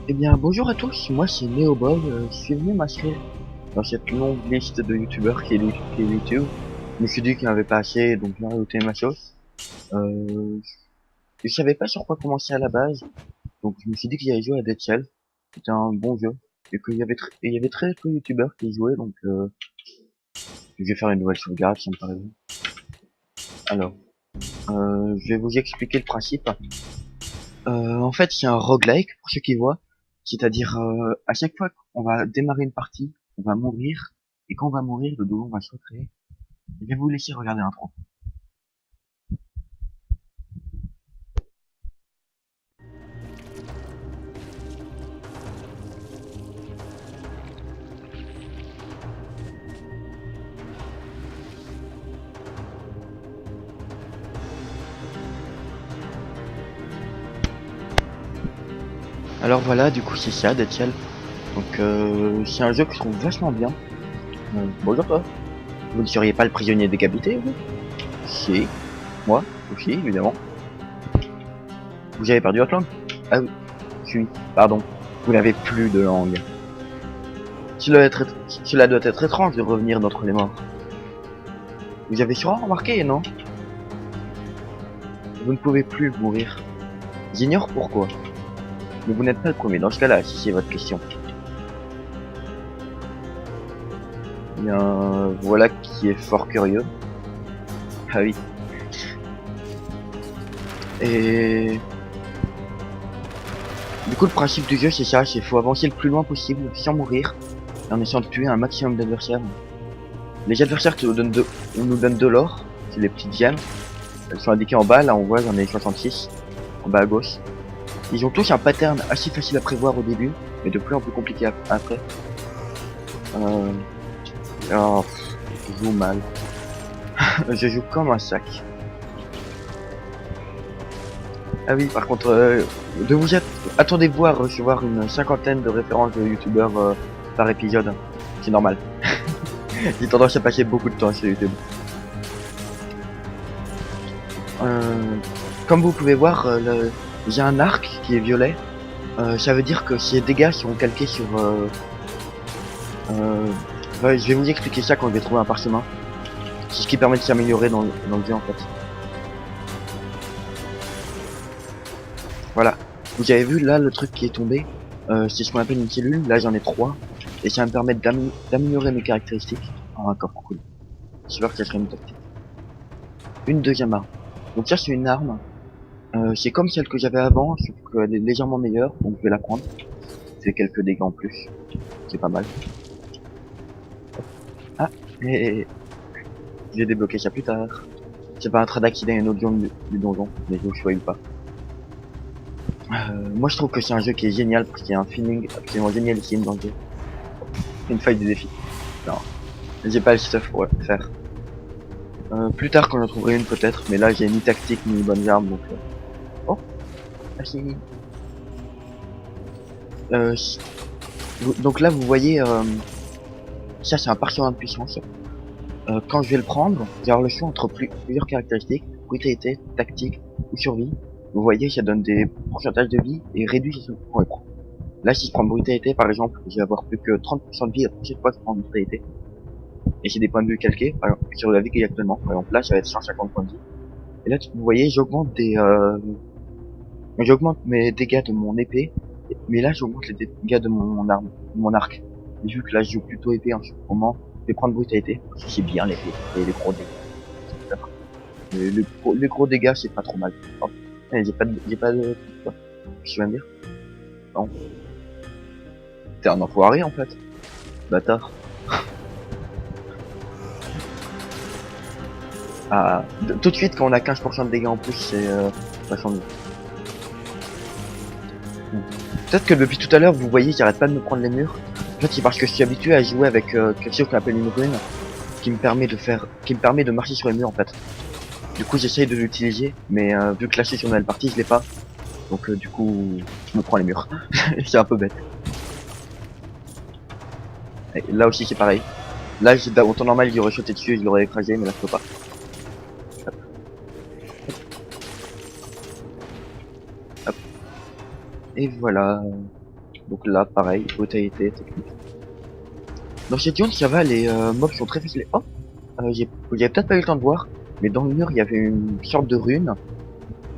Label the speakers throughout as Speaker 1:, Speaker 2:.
Speaker 1: Eh bien, bonjour à tous, moi c'est NeoBob, je suis venu m'inscrire dans cette longue liste de youtubeurs qui est YouTube. Je me suis dit qu'il n'y en avait pas assez, donc j'ai rajouté ma sauce. Euh, je savais pas sur quoi commencer à la base, donc je me suis dit que j'allais jouer à Dead Cell. C'était un bon jeu, et il y avait très peu de youtubeurs qui y jouaient, donc je vais faire une nouvelle sauvegarde, ça me paraît bon. Alors, je vais vous expliquer le principe. En fait, c'est un roguelike, pour ceux qui voient. C'est-à-dire, à chaque fois qu'on va démarrer une partie, on va mourir. Et quand on va mourir, le doublon va se recréer. Je vais vous laisser regarder l'intro. Alors voilà, du coup, c'est ça, Dead Cell. Donc, c'est un jeu que je trouve vachement bien. Bonjour toi. Vous ne seriez pas le prisonnier décapité, vous? Si. Moi aussi, évidemment. Vous avez perdu votre langue? Ah oui. Si. Pardon. Vous n'avez plus de langue. Cela doit être étrange de revenir d'entre les morts. Vous avez sûrement remarqué, non? Vous ne pouvez plus mourir. J'ignore pourquoi. Mais vous n'êtes pas le premier dans ce cas-là, si c'est votre question. Bien, voilà qui est fort curieux. Ah oui. Et du coup, le principe du jeu, c'est ça, c'est faut avancer le plus loin possible, sans mourir, en essayant de tuer un maximum d'adversaires. Les adversaires nous donnent de l'or, c'est les petites gemmes. Elles sont indiquées en bas, là on voit, j'en ai 66, en bas à gauche. Ils ont tous un pattern assez facile à prévoir au début, mais de plus en plus compliqué après. Oh, je joue mal. Je joue comme un sac. Ah oui, par contre, attendez-vous à recevoir une cinquantaine de références de youtubeurs par épisode. C'est normal. J'ai tendance à passer beaucoup de temps sur YouTube. Comme vous pouvez voir, j'ai un arc qui est violet. Ça veut dire que ces dégâts sont calqués sur... ouais, je vais vous expliquer ça quand je vais trouver un parchemin. C'est ce qui permet de s'améliorer dans le jeu en fait. Voilà. Vous avez vu là le truc qui est tombé, c'est ce qu'on appelle une cellule. Là j'en ai 3 et ça va me permettre d'améliorer mes caractéristiques. Ah, encore cool. J'espère que ça serait une tactique. Une deuxième arme. Donc ça c'est une arme. C'est comme celle que j'avais avant, sauf qu'elle est légèrement meilleure, donc je vais la prendre. C'est quelques dégâts en plus. C'est pas mal. Ah, mais je vais débloquer ça plus tard. C'est pas un trait d'accident et une autre zone du donjon, mais je vous choisis pas. Moi je trouve que c'est un jeu qui est génial parce qu'il y a un feeling absolument génialissime dans le jeu. Une faille du défi. Non, j'ai pas le stuff pour le faire. Plus tard quand j'en trouverai une peut-être, mais là j'ai ni tactique ni bonnes armes donc... Oh, merci. Donc là vous voyez, ça c'est un parchemin de puissance. Quand je vais le prendre, je vais avoir le choix entre plusieurs caractéristiques, brutalité, tactique ou survie. Vous voyez, ça donne des pourcentages de vie et réduit les secondes quand on les prend. Là, si je prends brutalité, par exemple, je vais avoir plus que 30% de vie la prochaine fois que je prends brutalité. Et c'est des points de vue calqués, par exemple, sur la vie qu'il y a actuellement. Par exemple, là, ça va être 150 points de vie. Et là, vous voyez, j'augmente mes dégâts de mon épée, mais là, j'augmente les dégâts de mon arme, de mon arc. Et vu que là, je joue plutôt épée en ce moment, je vais prendre brutalité, parce que c'est bien l'épée, et les gros dégâts. Les gros dégâts, c'est pas trop mal. Oh. J'ai pas de... Quoi? Qu'est-ce que tu vas me dire? Non. T'es un enfoiré, en fait. Bâtard. Ah, tout de suite, quand on a 15% de dégâts en plus, c'est vachement mieux. Peut-être que depuis tout à l'heure, vous voyez, j'arrête pas de me prendre les murs. En fait, c'est parce que je suis habitué à jouer avec quelque chose qu'on appelle une rune, qui me permet de marcher sur les murs, en fait. Du coup, j'essaye de l'utiliser, mais vu que là, c'est sur une nouvelle partie, je l'ai pas. Donc, du coup, je me prends les murs. C'est un peu bête. Et là aussi, c'est pareil. Là, en temps normal, il aurait sauté dessus, je l'aurais écrasé, mais là, je peux pas. Hop. Hop. Et voilà. Donc là, pareil, brutalité technique. Dans cette zone, ça va, les mobs sont très faciles. Oh, j'ai peut-être pas eu le temps de voir, mais dans le mur, il y avait une sorte de rune,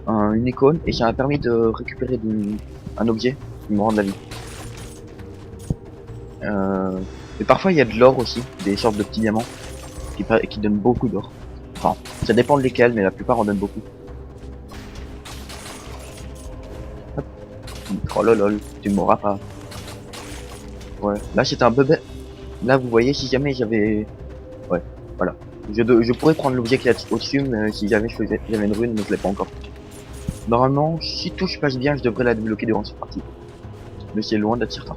Speaker 1: une icône, et ça m'a permis de récupérer un objet qui me rend de la vie. Et parfois, il y a de l'or aussi, des sortes de petits diamants qui donnent beaucoup d'or. Enfin, ça dépend de lesquels, mais la plupart en donnent beaucoup. Hop. Oh lol, tu m'auras pas. Ouais, là c'était un peu bête. Là, vous voyez, si jamais j'avais... Ouais, voilà. Je pourrais prendre l'objet qui est au-dessus, mais si jamais j'avais une rune, mais je l'ai pas encore. Normalement, si tout se passe bien, je devrais la débloquer durant cette partie. Mais c'est loin d'être certain.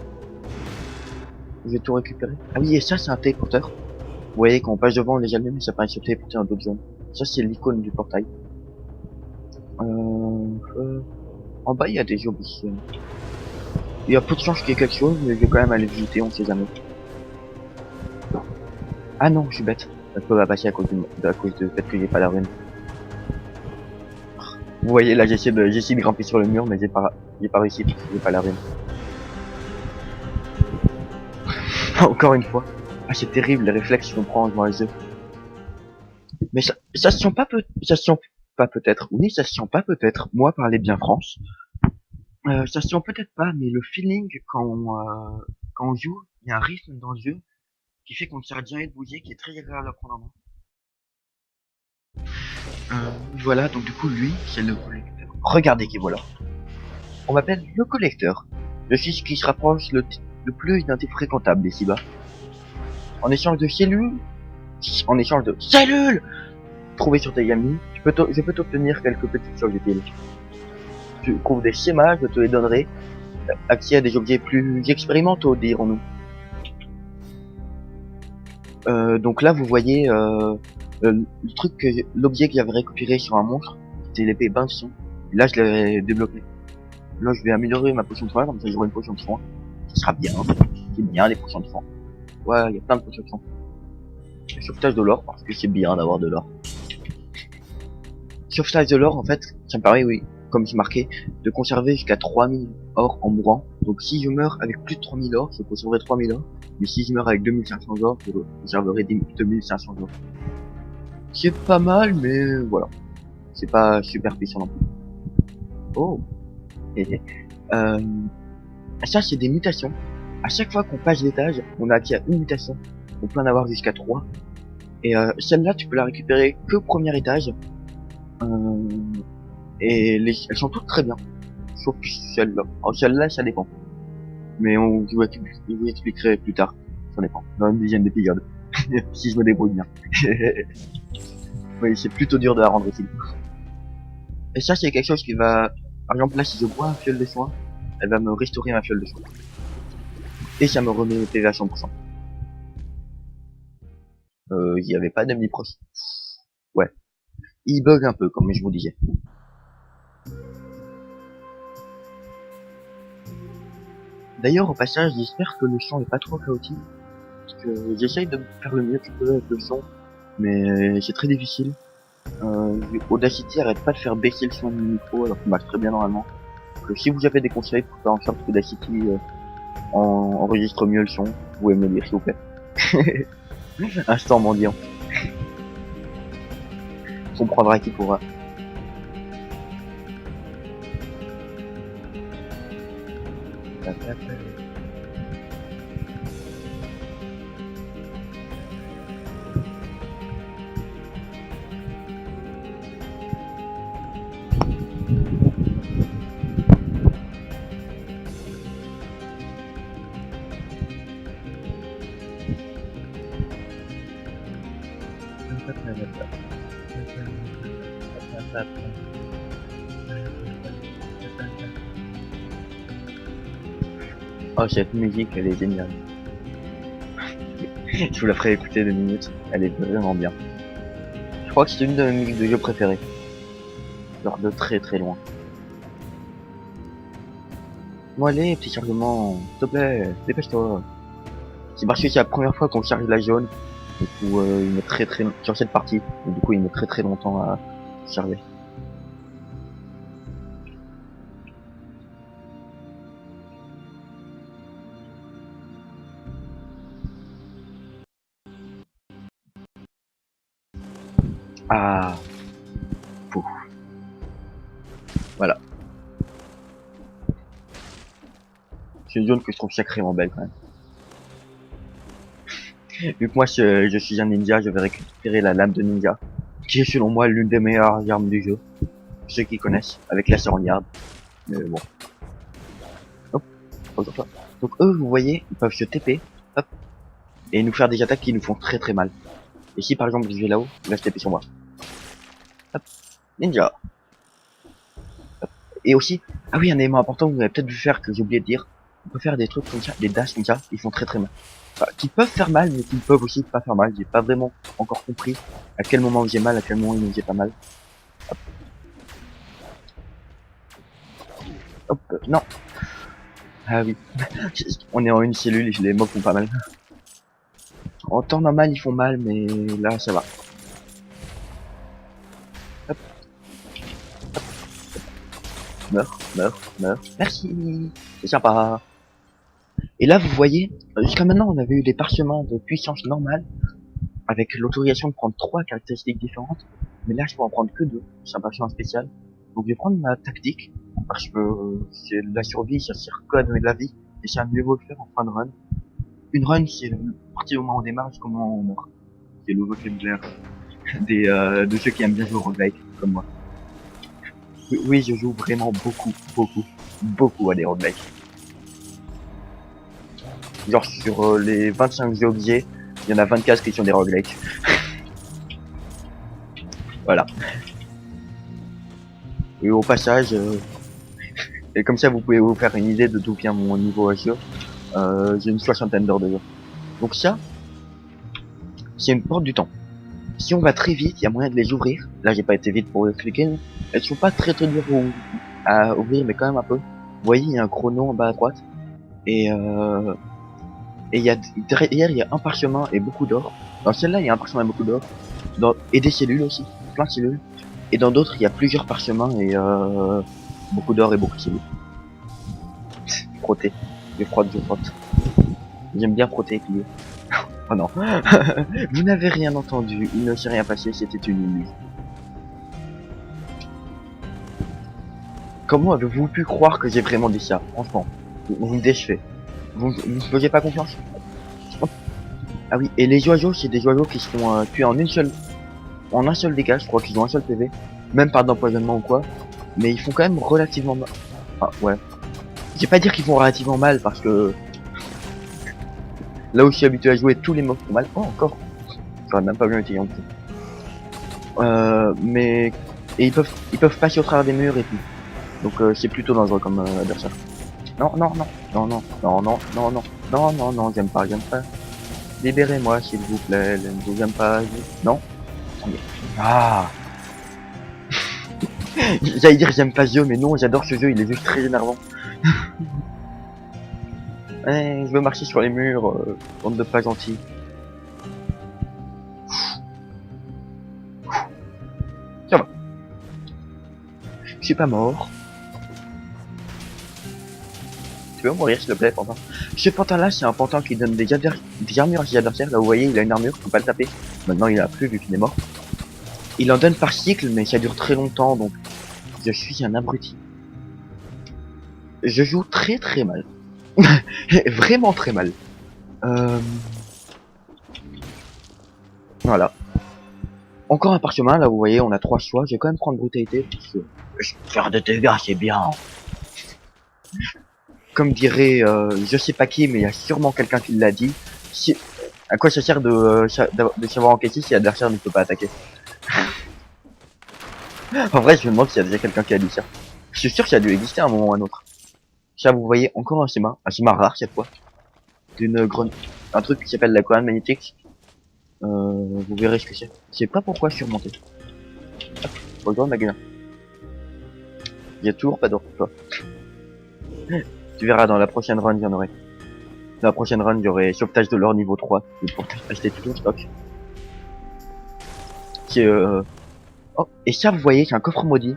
Speaker 1: Je vais tout récupérer. Ah oui, et ça, c'est un téléporteur. Vous voyez, quand on passe devant les allumes, ça permet de se téléporter dans d'autres zones. Ça, c'est l'icône du portail. En bas, il y a des zombies. Il y a peu de chance qu'il y ait quelque chose, mais je vais quand même aller visiter, on sait jamais. Ah non, je suis bête. Ça peut pas passer à cause du fait que j'ai pas la rune. Vous voyez, là, j'essaie de grimper sur le mur, mais j'ai pas réussi parce que j'ai pas la rune. Encore une fois. Ah, c'est terrible, les réflexes qu'on prend devant les œufs. Mais ça se sent pas ça se sent pas peut-être. Oui, ça se sent pas peut-être. Moi, parler bien France. Ça se sent peut-être pas, mais le feeling quand on joue, il y a un rythme dans le jeu qui fait qu'on ne s'arrête jamais de bouger, qui est très agréable à prendre en main. Voilà, donc du coup, lui, c'est le collecteur. Regardez qui voilà. On m'appelle le collecteur. Je suis ce qui se rapproche le plus d'un type fréquentable ici-bas. En échange de cellules trouvées sur tes amis, je peux t'obtenir quelques petites choses utiles. Tu trouves des schémas, je te les donnerai. Accès à des objets plus expérimentaux, dirons-nous. Donc là, vous voyez l'objet que j'avais récupéré sur un monstre, c'était l'épée Benson. Et là, je l'ai débloqué. Là, je vais améliorer ma potion de soin, comme ça j'aurai une potion de soin. Ça sera bien. C'est bien les potions de soin. Ouais, il y a plein de potions de soin. Le sauvetage de l'or, parce que c'est bien d'avoir de l'or. Sauvetage de l'or, en fait, ça me permet, oui, comme c'est marqué, de conserver jusqu'à 3000 or en mourant. Donc si je meurs avec plus de 3000 or, je conserverai 3000 or. Mais si je meurs avec 2500 or, je conserverai 2500 or. C'est pas mal, mais voilà. C'est pas super puissant non plus. Oh. Et, ça, c'est des mutations. À chaque fois qu'on passe d'étage, on a accès à une mutation. On peut en avoir jusqu'à 3. Et celle-là, tu peux la récupérer que au premier étage. Et elles sont toutes très bien. Sauf celle-là. Oh, celle-là, ça dépend. Mais je vous expliquerai plus tard. Ça dépend. Dans une dizaine d'épisodes. Si je me débrouille bien. Oui, c'est plutôt dur de la rendre utile. Et ça, c'est quelque chose qui va... Par exemple, là, si je bois un fiole de soin, elle va me restaurer ma fiole de soin. Et ça me remet mes PV à 100%. Il y avait pas d'ennemis proches. Ouais. Il bug un peu, comme je vous disais. D'ailleurs, au passage, j'espère que le son est pas trop chaotique. Parce que j'essaye de faire le mieux que je peux avec le son. Mais c'est très difficile. Audacity arrête pas de faire baisser le son du micro alors qu'il marche très bien normalement. Donc, si vous avez des conseils pour faire en sorte qu'Audacity enregistre mieux le son, vous pouvez me le dire s'il vous plaît. Instant mendiant. On prendra qui pourra. Oh, cette musique, elle est géniale. Je vous la ferai écouter 2 minutes. Elle est vraiment bien. Je crois que c'est une de mes musiques de jeu préférées. Genre de très très loin. Bon allez, petit chargement, s'il te plaît, dépêche-toi. C'est parce que c'est la première fois qu'on charge la jaune. Du coup, il met très sur cette partie. Et du coup, il met très longtemps à charger. Ah, pouf. Voilà. C'est une zone que je trouve sacrément belle quand même. Vu que moi je suis un ninja, je vais récupérer la lame de ninja, qui est selon moi l'une des meilleures armes du jeu. Ceux qui connaissent, avec la surlignarde. Mais bon. Hop, regarde. Donc eux, vous voyez, ils peuvent se TP, hop, et nous faire des attaques qui nous font très très mal. Et si par exemple je vais là-haut, il va se TP sur moi. Hop, ninja. Hop. Et aussi, ah oui, un élément important, vous avez peut-être vu faire que j'ai oublié de dire, on peut faire des trucs comme ça, des dashs comme ça, ils font très très mal. Enfin, qui peuvent faire mal, mais qui peuvent aussi pas faire mal. J'ai pas vraiment encore compris à quel moment j'ai mal, à quel moment il me faisait pas mal. Hop. Hop, non. Ah oui. On est en une cellule et les mobs font pas mal. En temps normal, ils font mal, mais là, ça va. Hop. Meurs, meurs, meurs. Merci. C'est sympa. Et là, vous voyez, jusqu'à maintenant, on avait eu des parchemins de puissance normale, avec l'autorisation de prendre 3 caractéristiques différentes. Mais là, je peux en prendre que 2. C'est un parchemin spécial. Donc, je vais prendre ma tactique, parce que c'est la survie, ça sert que à donner de la vie, et c'est un mieux vaut le faire en fin de run. Une run, c'est à partir du moment où on démarre jusqu'au moment où on meurt. C'est le vocabulaire de ceux qui aiment bien jouer au roguelike, comme moi. Oui, je joue vraiment beaucoup à des roguelikes. Genre sur les 25 jeux que j'ai, il y en a 24 qui sont des roguelikes. Voilà. Et au passage, et comme ça vous pouvez vous faire une idée de d'où vient mon niveau à jeu. J'ai une 60aine d'heures de jeu. Donc ça, c'est une porte du temps. Si on va très vite, il y a moyen de les ouvrir. Là, j'ai pas été vite pour expliquer. Elles sont pas très dures à ouvrir, mais quand même un peu. Vous voyez, il y a un chrono en bas à droite. Et il y a derrière, il y a un parchemin et beaucoup d'or. Dans celle-là, il y a un parchemin et beaucoup d'or. Et des cellules aussi, plein de cellules. Et dans d'autres, il y a plusieurs parchemins et beaucoup d'or et beaucoup de cellules. Frotter. Je frotte. J'aime bien frotter et plier. Oh non. Vous n'avez rien entendu, il ne s'est rien passé, c'était une illusion. Comment avez-vous pu croire que j'ai vraiment dit ça? Franchement, vous me déchevez. Vous me faisiez pas confiance? Ah oui, et les oiseaux, c'est des oiseaux qui se font tuer en un seul dégât, je crois qu'ils ont un seul PV. Même pas d'empoisonnement ou quoi. Mais ils font quand même relativement mal. Ah ouais. Je vais pas dire qu'ils font relativement mal parce que là où je suis habitué à jouer, tous les mobs font mal. Oh, encore. J'aurais même pas bien été en plus. Mais et ils peuvent passer au travers des murs et tout. Donc c'est plutôt dangereux comme adversaire. Non, j'aime pas. Libérez-moi s'il vous plaît, j'aime pas. Non. Ah. J'allais dire j'aime pas ce jeu, mais non, j'adore ce jeu, il est juste très énervant. Je veux marcher sur les murs, bande de pas gentils. Ça va. Je suis pas mort. Tu veux mourir s'il te plaît, pantin? Ce pantin là, c'est un pantin qui donne des armures à ses adversaires. Là vous voyez, il a une armure, faut pas le taper. Maintenant il a plus vu qu'il est mort. Il en donne par cycle, mais ça dure très longtemps, donc je suis un abruti. Je joue très très mal. Vraiment très mal. Voilà. Encore un parchemin, là vous voyez, on a 3 choix. Je vais quand même prendre brutalité, parce que faire des dégâts c'est bien. Comme dirait, je sais pas qui, mais il y a sûrement quelqu'un qui l'a dit. À quoi ça sert de savoir enquêter si l'adversaire ne peut pas attaquer? En vrai, je me demande s'il y a déjà quelqu'un qui a dit ça. Je suis sûr que ça a dû exister à un moment ou à un autre. Ça, vous voyez, encore un schéma rare cette fois. Un truc qui s'appelle la colonne magnétique. Vous verrez ce que c'est. Je sais pas pourquoi je suis remonté. Hop, regarde ma gueule. Il y a toujours pas d'or pour toi. Tu verras, dans la prochaine run, il y en aurait. Dans la prochaine run, il y aurait sauvetage de l'or niveau 3. Pour acheter tout le stock. C'est Oh, et ça, vous voyez, c'est un coffre maudit.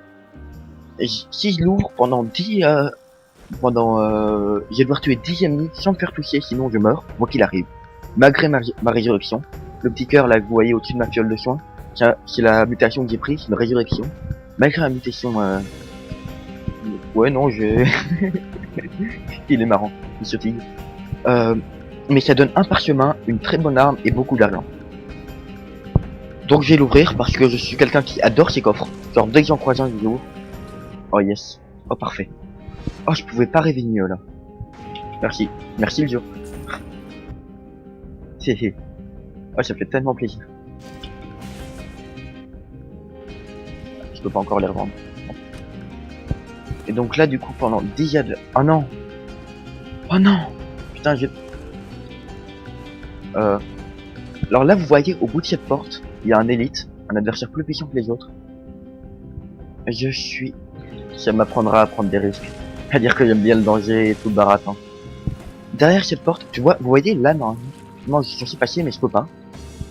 Speaker 1: Et si je l'ouvre pendant 10... je vais devoir tuer 10 ennemis sans me faire toucher, sinon je meurs, moi qu'il arrive. Malgré ma résurrection, le petit cœur là que vous voyez au-dessus de ma fiole de soin, C'est la mutation que j'ai prise, c'est une résurrection. Malgré la mutation, ouais, non, il est marrant, il sautille. Mais ça donne un parchemin, une très bonne arme et beaucoup d'argent. Donc je vais l'ouvrir parce que je suis quelqu'un qui adore ces coffres. Genre dès que j'en croise un, je l'ouvre. Oh yes. Oh parfait. Oh, je pouvais pas rêver mieux là. Merci. Merci le jeu. Oh, ça fait tellement plaisir. Je peux pas encore les revendre. Et donc là du coup pendant déjà de... Oh non. Oh non. Putain j'ai... Alors là vous voyez au bout de cette porte, il y a un élite, un adversaire plus puissant que les autres. Je suis... Ça m'apprendra à prendre des risques. À dire que j'aime bien le danger et tout le baratin. Derrière cette porte, tu vois, vous voyez là normalement je suis censé passer mais je peux pas.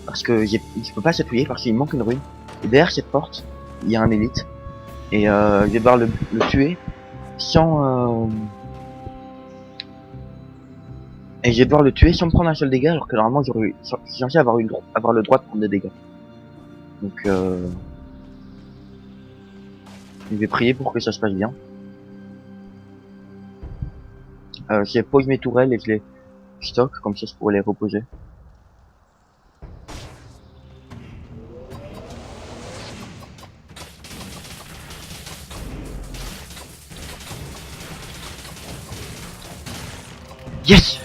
Speaker 1: Parce que je peux pas s'appuyer parce qu'il manque une rune. Et derrière cette porte, il y a un élite. Et je vais devoir le tuer sans... Et je vais devoir le tuer sans me prendre un seul dégât alors que normalement je suis censé avoir le droit de prendre des dégâts. Donc je vais prier pour que ça se passe bien. Je pose mes tourelles et je les stocke, comme ça je pourrais les reposer. Yes.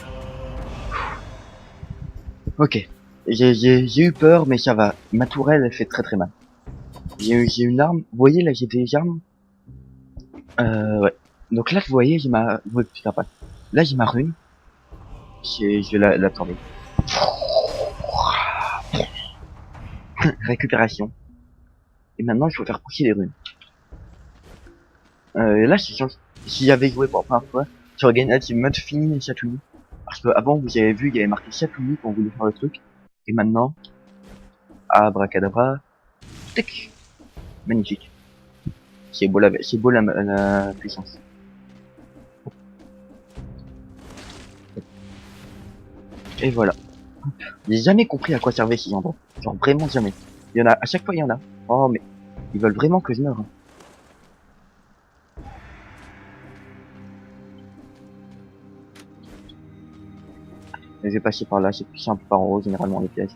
Speaker 1: Ok. J'ai eu peur mais ça va. Ma tourelle elle fait très mal. J'ai une arme. Vous voyez là j'ai des armes. Ouais. Donc là vous voyez j'ai ma... Ouais, putain pas. Là j'ai ma rune. Je vais la tourner. Récupération. Et maintenant, il faut faire pousser les runes. Là, si j'avais joué pour la première fois, j'aurais gagné Ultimate fini et Chatouille. Parce que avant, vous avez vu, il y avait marqué Chatouille quand on voulait faire le truc. Et maintenant, abracadabra, tic, magnifique. C'est beau la puissance. Et voilà. J'ai jamais compris à quoi servaient ces endroits. Genre vraiment jamais. Il y en a, à chaque fois il y en a. Oh mais, ils veulent vraiment que je meure. Hein. Je vais passer par là, c'est plus simple par en haut, généralement les pièges.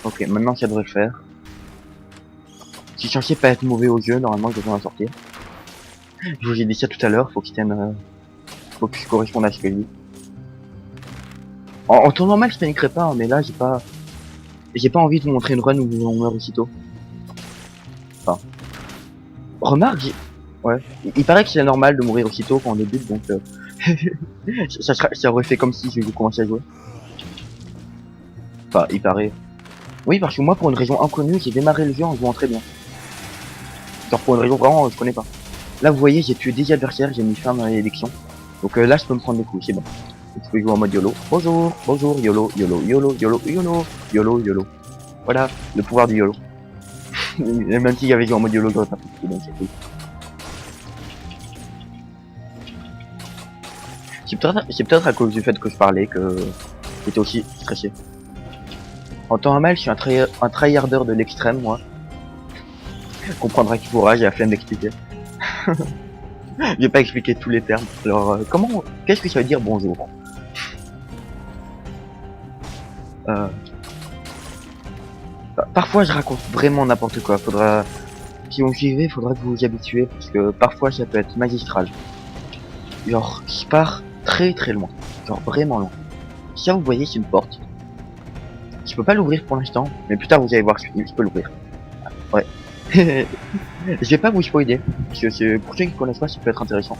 Speaker 1: Ok, maintenant ça devrait le faire. Je suis censé pas être mauvais au jeu, normalement je devrais en sortir. Je vous ai dit ça tout à l'heure, faut faut que je corresponde à ce que je dis. En temps normal je paniquerais pas, hein, mais là j'ai pas envie de vous montrer une run où on meurt aussitôt. Enfin. Remarque, ouais. Il paraît que c'est normal de mourir aussitôt quand on débute, donc ça aurait fait comme si je commençais à jouer. Enfin, il paraît. Oui, parce que moi, pour une raison inconnue, j'ai démarré le jeu en jouant très bien. Genre pour une raison vraiment, je connais pas. Là, vous voyez, j'ai tué 10 adversaires, j'ai mis fin à l'élection. Donc là, je peux me prendre des coups, c'est bon. Je peux jouer en mode YOLO. Bonjour, bonjour, YOLO, YOLO, YOLO, YOLO, YOLO, YOLO, YOLO. Voilà, le pouvoir du YOLO. Même si j'avais joué en mode YOLO, j'aurais pas pu, donc c'est cool. C'est peut-être à cause du fait que je parlais que j'étais aussi stressé. En temps normal, je suis un tryharder de l'extrême, moi. Comprendra qui pourra, j'ai la flemme d'expliquer. Je vais pas expliquer tous les termes. Alors, qu'est-ce que ça veut dire bonjour? Parfois, je raconte vraiment n'importe quoi. Si on suivait, faudra que vous vous y habituez, parce que parfois, ça peut être magistral. Genre, je pars très loin. Genre, vraiment loin. Ça, vous voyez, c'est une porte. Je peux pas l'ouvrir pour l'instant, mais plus tard, vous allez voir, je peux l'ouvrir. Ouais. Je vais pas vous spoiler, parce que pour ceux qui connaissent pas, ça peut être intéressant.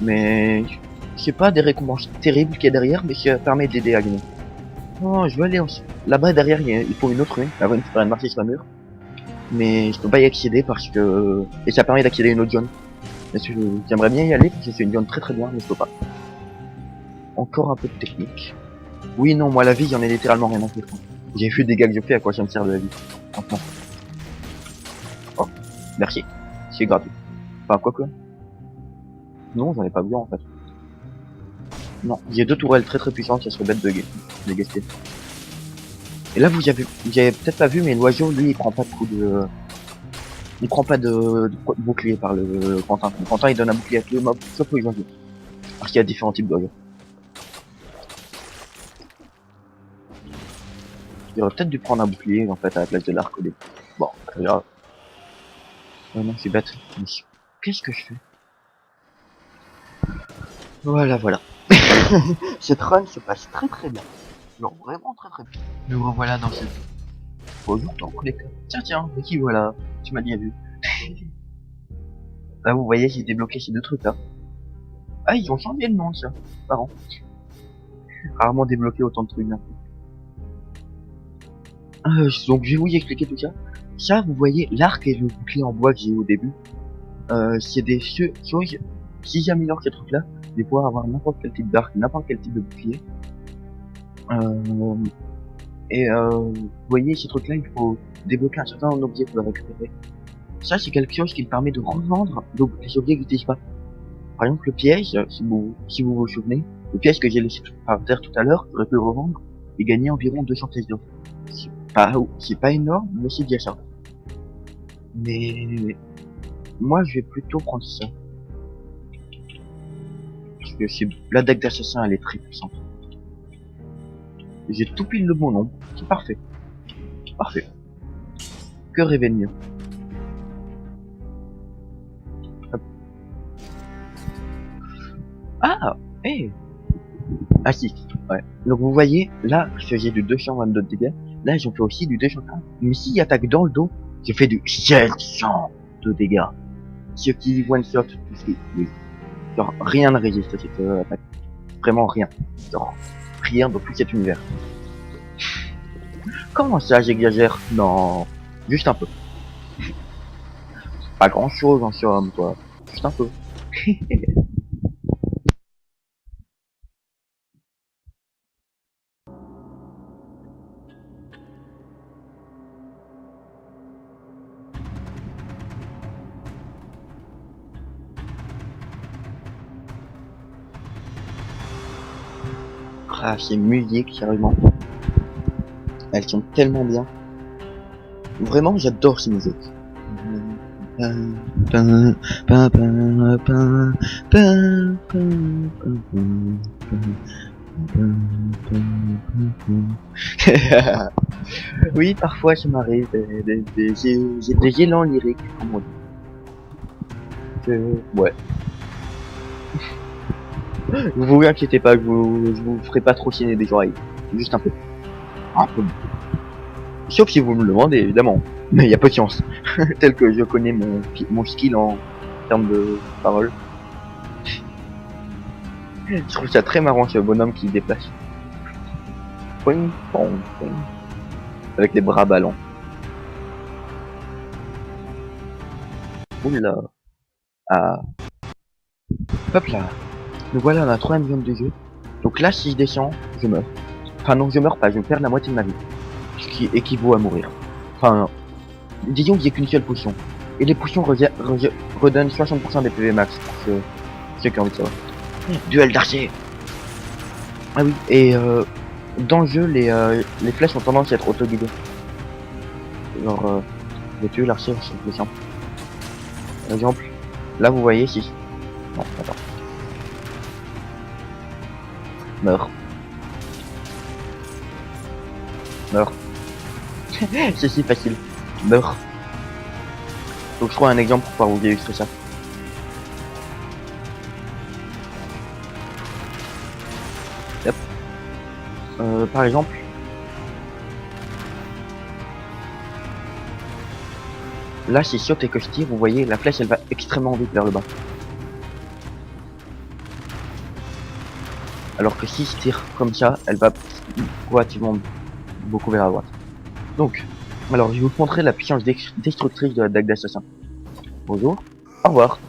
Speaker 1: Mais c'est pas des récompenses terribles qu'il y a derrière, mais ça permet d'aider à gagner. Oh, je veux aller là-bas derrière, il faut une autre rune, la rune qui permet de marcher sur la mur. Mais je peux pas y accéder parce que... Et ça permet d'accéder à une autre zone. J'aimerais bien y aller parce que c'est une zone très bien, mais je peux pas. Encore un peu de technique. Oui, non, moi la vie, j'en ai littéralement rien à foutre. J'ai vu des gars que je fais, à quoi ça me sert de la vie. Franchement. Oh, merci. C'est gratuit. Enfin, quoi que. Non, j'en ai pas besoin en fait. Non, j'ai deux tourelles très puissantes, ça serait bête de gaspiller. Et là, vous avez peut-être pas vu, mais l'oiseau, lui, il prend pas de coup de... Il prend pas de bouclier par le Quentin. Le Quentin, il donne un bouclier à tous les mobs, sauf les oiseaux. Parce qu'il y a différents types d'oiseaux. Il aurait peut-être dû prendre un bouclier, en fait, à la place de l'arc au début. Bon, très grave. Oh non, c'est bête. Mais qu'est-ce que je fais? Voilà. Cette run se passe très bien. Genre vraiment très bien. Nous revoilà dans cette... Bonjour ton collecteur. Tiens, mais qui voilà? Tu m'as bien vu. Là vous voyez j'ai débloqué ces deux trucs là. Ah ils ont changé le nom ça. Marrant. Rarement débloqué autant de trucs là. Donc je vais vous y expliquer tout ça. Ça vous voyez l'arc et le bouclier en bois que j'ai eu au début. C'est des choses. Si j'améliore ces trucs là, je vais pouvoir avoir n'importe quel type d'arc, n'importe quel type de bouclier. Vous voyez ces trucs là il faut débloquer un certain objet pour le récupérer. Ça c'est quelque chose qui me permet de revendre donc les objets que j'utilise pas. Par exemple le piège, si vous vous souvenez, le piège que j'ai laissé par terre tout à l'heure, j'aurais pu le revendre et gagner environ 200 pièces d'or. C'est pas énorme, mais c'est bien ça. Mais moi je vais plutôt prendre ça. Parce que la dague d'assassin elle est très puissante. J'ai tout pile le bon nombre, c'est parfait. Parfait. Que rêver de mieux. Ah, hey. Ah si, ouais. Donc vous voyez, là, je faisais du 222 de dégâts. Là, j'en fais aussi du 240. Mais s'il attaque dans le dos, je fais du 700 de dégâts. Ce qui one-shot tout ce qui... Oui. Genre, rien ne résiste à cette attaque. Vraiment rien. Genre, rien dans tout cet univers. Comment ça, j'exagère? Non, juste un peu. Pas grand-chose en somme, quoi. Juste un peu. Ah, ces musiques, sérieusement. Elles sont tellement bien. Vraiment, j'adore ces musiques. Oui, parfois ça m'arrive. J'ai des élans lyriques, comme on dit. Ouais. Vous inquiétez pas, je vous ferai pas trop signer des oreilles. Juste un peu. Un peu. Sauf si vous me le demandez, évidemment. Mais y a peu de chance. Tel que je connais mon skill en termes de paroles. Je trouve ça très marrant ce bonhomme qui se déplace. Poing, poing, poing. Avec les bras ballants. Oula. Ah. Hop là. Donc voilà, on a 3 millions de jeu. Donc là, si je descends, je meurs. Enfin non, je meurs pas, je perds la moitié de ma vie. Ce qui équivaut à mourir. Enfin, disons qu'il n'y a qu'une seule potion. Et les potions redonnent 60% des PV max pour ceux qui ont envie de savoir. Duel d'archer. Ah oui, et dans le jeu, les flèches ont tendance à être auto-guidées. Genre, je vais tuer l'archer, c'est plus simple. Par exemple, là vous voyez si... Non, attends. Meurs. Meurs. C'est si facile. Meurs. Donc je trouve un exemple pour pouvoir vous illustrer ça. Yep. Par exemple. Là, si je saute et que je tire, vous voyez, la flèche elle va extrêmement vite vers le bas. Alors que si je tire comme ça, elle va relativement beaucoup vers la droite. Donc, alors je vais vous montrer la puissance destructrice de la dague d'assassin. Bonjour, au revoir.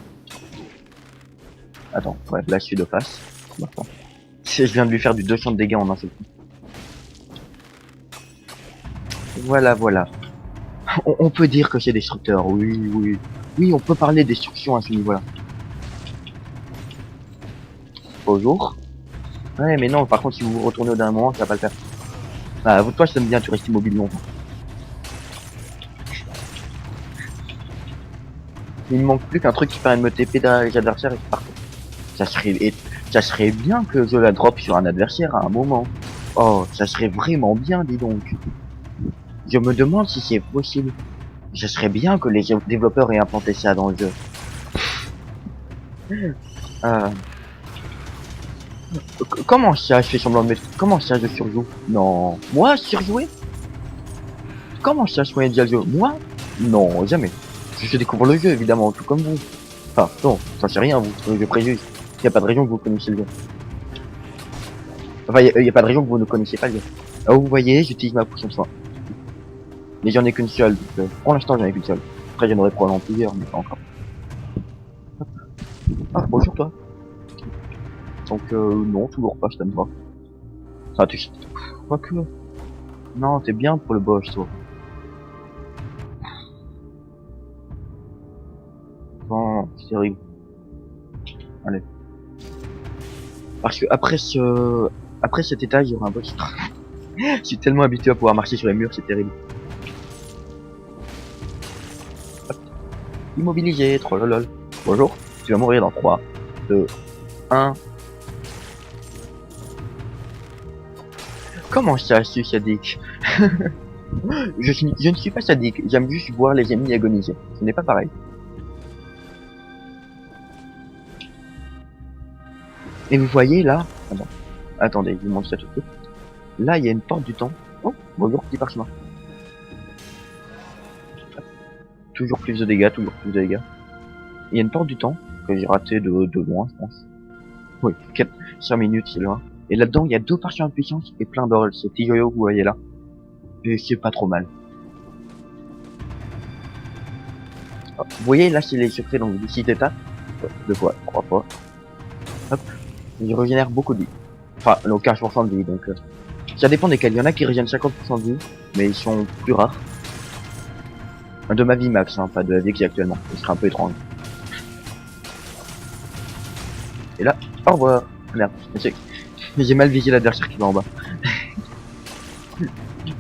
Speaker 1: Attends, ouais, là je suis de face. Je viens de lui faire du 200 de dégâts en un seul coup. Voilà. On peut dire que c'est destructeur, oui. Oui, on peut parler de destruction à ce niveau-là. Bonjour. Ouais, mais non, par contre, si vous vous retournez au dernier moment, ça va pas le faire. Ah, toi, je t'aime bien, tu restes immobile longtemps. Il me manque plus qu'un truc qui permet de me TP derrière les adversaires et qui part. Ça serait, ça serait bien que je la drop sur un adversaire à un moment. Oh, ça serait vraiment bien, dis donc. Je me demande si c'est possible. Ce serait bien que les développeurs aient implanté ça dans le jeu. Euh, comment ça, je fais semblant de mettre... Comment ça, je surjoue? Non. Moi, surjouer? Comment ça, je connais déjà le jeu? Moi? Non, jamais. Je découvre le jeu, évidemment, tout comme vous. Enfin, non, ça c'est rien, vous, je préjuge. Il y a pas de raison que vous connaissiez le jeu. Enfin, y a pas de raison que vous ne connaissiez pas le jeu. Ah, vous voyez, j'utilise ma potion de soin. Mais j'en ai qu'une seule, donc, pour l'instant j'en ai qu'une seule. Après j'en aurais probablement plusieurs, mais pas encore. Ah, bonjour toi. Donc non, toujours pas, je t'aime pas. Ça tu... Quoique... Non, t'es bien pour le boss, toi. Bon, c'est terrible. Allez. Parce que après après cet étage, il y aura un boss. Je suis tellement habitué à pouvoir marcher sur les murs, c'est terrible. Hop. Immobilisé, trollolol. Bonjour, tu vas mourir dans 3, 2, 1. Comment ça, je suis sadique? Je ne suis pas sadique, j'aime juste voir les ennemis agoniser. Ce n'est pas pareil. Et vous voyez là... Attendez, je vous montre ça tout de suite. Là, il y a une porte du temps. Oh, bonjour, petit parchemin. Toujours plus de dégâts, toujours plus de dégâts. Il y a une porte du temps que j'ai raté de loin, je pense. Oui, 5 minutes, c'est loin. Et là-dedans, il y a 2 parchemins de puissance et plein d'or. C'est petit yo-yo que vous voyez là. Et c'est pas trop mal. Hop. Vous voyez, là, c'est les secrets, donc d'ici étapes. 2 fois, 3 fois. Hop. Ils régénèrent beaucoup de vie. Enfin, non, 15% de vie, donc... ça dépend desquels. Il y en a qui régènent 50% de vie, mais ils sont plus rares. De ma vie max, hein, pas de la vie que j'ai actuellement. Ce serait un peu étrange. Et là, au revoir. Merde, j'ai mal visé l'adversaire qui va en bas.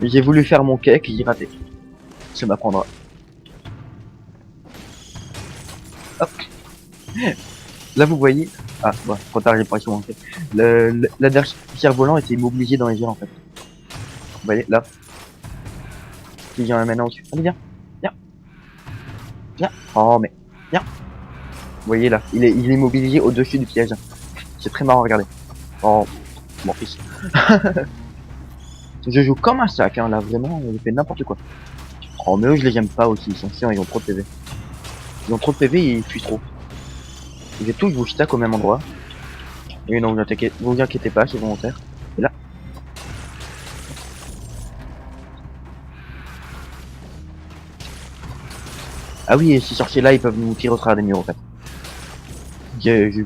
Speaker 1: J'ai voulu faire mon cake et j'ai raté. Ça m'apprendra. Hop. Là vous voyez... Ah, bon, trop tard, j'ai pas réussi à monter. L'adversaire volant était immobilisé dans les airs en fait. Vous voyez, là. Si j'en amène en dessus. Allez, viens. Viens. Viens. Oh, mais. Viens. Vous voyez là, il est immobilisé au-dessus du piège. C'est très marrant à regarder. Oh, mon fils. Je joue comme un sac, hein, là, vraiment, je fais n'importe quoi. Oh, mais eux, je les aime pas aussi, ils sont chiants, ils ont trop de PV. Ils ont trop de PV et ils fuient trop. Je vais tous vous stack au même endroit. Et non, vous inquiétez pas, c'est volontaire. Et là. Ah oui, et ces sorciers-là, ils peuvent nous tirer au travers des murs, en fait. Je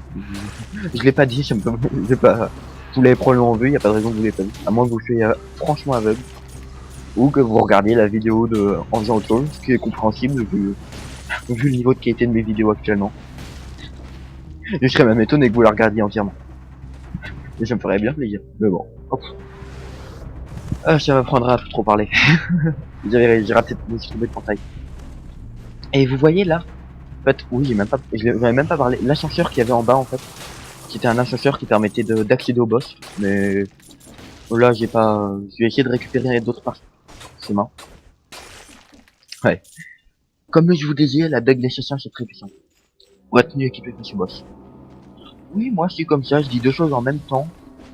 Speaker 1: l'ai pas dit, j'ai pas... Vous l'avez probablement vu, y a pas de raison que vous l'ayez pas vu. À moins que vous soyez franchement aveugle. Ou que vous regardiez la vidéo de en faisant autre chose, ce qui est compréhensible vu le niveau de qualité de mes vidéos actuellement. Je serais même étonné que vous la regardiez entièrement. Et ça me ferait bien plaisir. Mais bon. Hop. Ah, ça m'apprendra à trop parler. J'ai raté de portail. Et vous voyez là, en fait, oui, j'en ai même pas parlé. L'ascenseur qu'il y avait en bas en fait, qui était un ascenseur qui permettait d'accéder au boss. Mais là, j'ai essayé de récupérer d'autres parties. C'est marrant. Ouais. Comme je vous disais, la dague d'assassin c'est très puissant. Pour être mieux équipé que ce boss. Oui, moi je suis comme ça, je dis deux choses en même temps.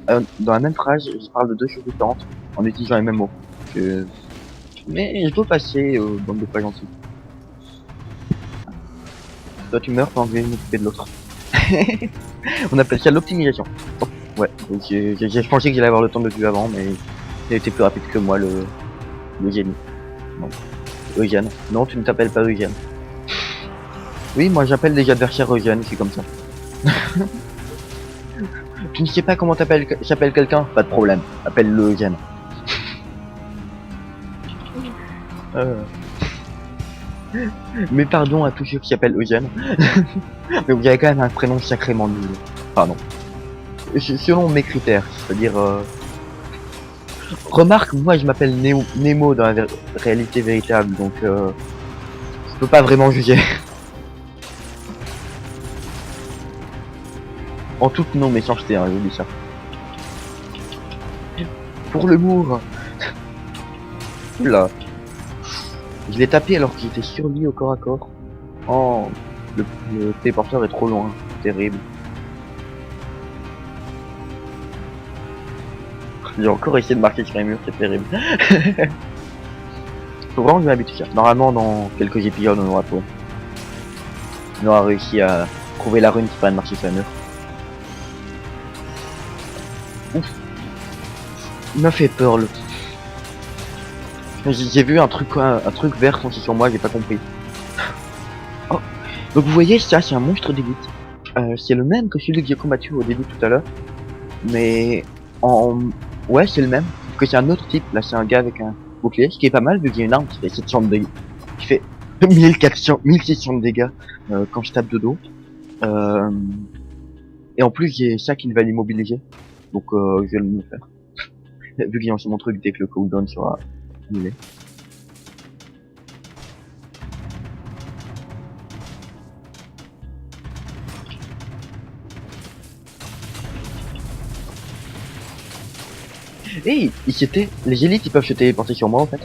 Speaker 1: Dans la même phrase, je parle de deux choses différentes en utilisant les mêmes mots. Mais je dois passer bande de pas gentils. Toi tu meurs pendant que je vais m'occuper de l'autre. On appelle ça l'optimisation. Oh, ouais, je pensais que j'allais avoir le temps de le tuer avant, mais il a été plus rapide que moi le génie. Non. Eugène. Non, tu ne t'appelles pas Eugène. Oui, moi j'appelle des adversaires Eugène, c'est comme ça. Tu ne sais pas comment s'appelle quelqu'un? Pas de problème, appelle-le Eugène. Mais pardon à tous ceux qui s'appellent Eugène. Mais vous avez quand même un prénom sacrément nul. Pardon. selon mes critères, c'est-à-dire remarque, moi je m'appelle Nemo dans la réalité véritable, donc je peux pas vraiment juger. En toute non méchanceté, hein, je vous dis ça. Pour le mour. Oula. Je l'ai tapé alors qu'il était sur lui au corps à corps. Oh, le téléporteur est trop loin. Terrible. J'ai encore essayé de marquer sur les murs, c'est terrible. Faut vraiment que je m'habitue ça. Normalement, dans quelques épisodes, on aura tout. On aura réussi à trouver la rune qui permet de marcher sur les murs. Ouf. Il m'a fait peur, le... J'ai vu un truc un truc vert foncer sur moi, j'ai pas compris. Oh. Donc vous voyez, ça c'est un monstre d'élite. C'est le même que celui que j'ai combattu au début tout à l'heure. Mais en... Ouais, c'est le même. Sauf que c'est un autre type. Là, c'est un gars avec un bouclier, ce qui est pas mal vu qu'il y a une arme qui fait 700 de dégâts. Qui fait 1400, 1600 de dégâts quand je tape de dos. Et en plus, j'ai ça qui va l'immobiliser. Donc je vais le faire. Vu qu'il y a aussi mon truc dès que le cooldown sera annulé. Et les élites ils peuvent se téléporter sur moi en fait.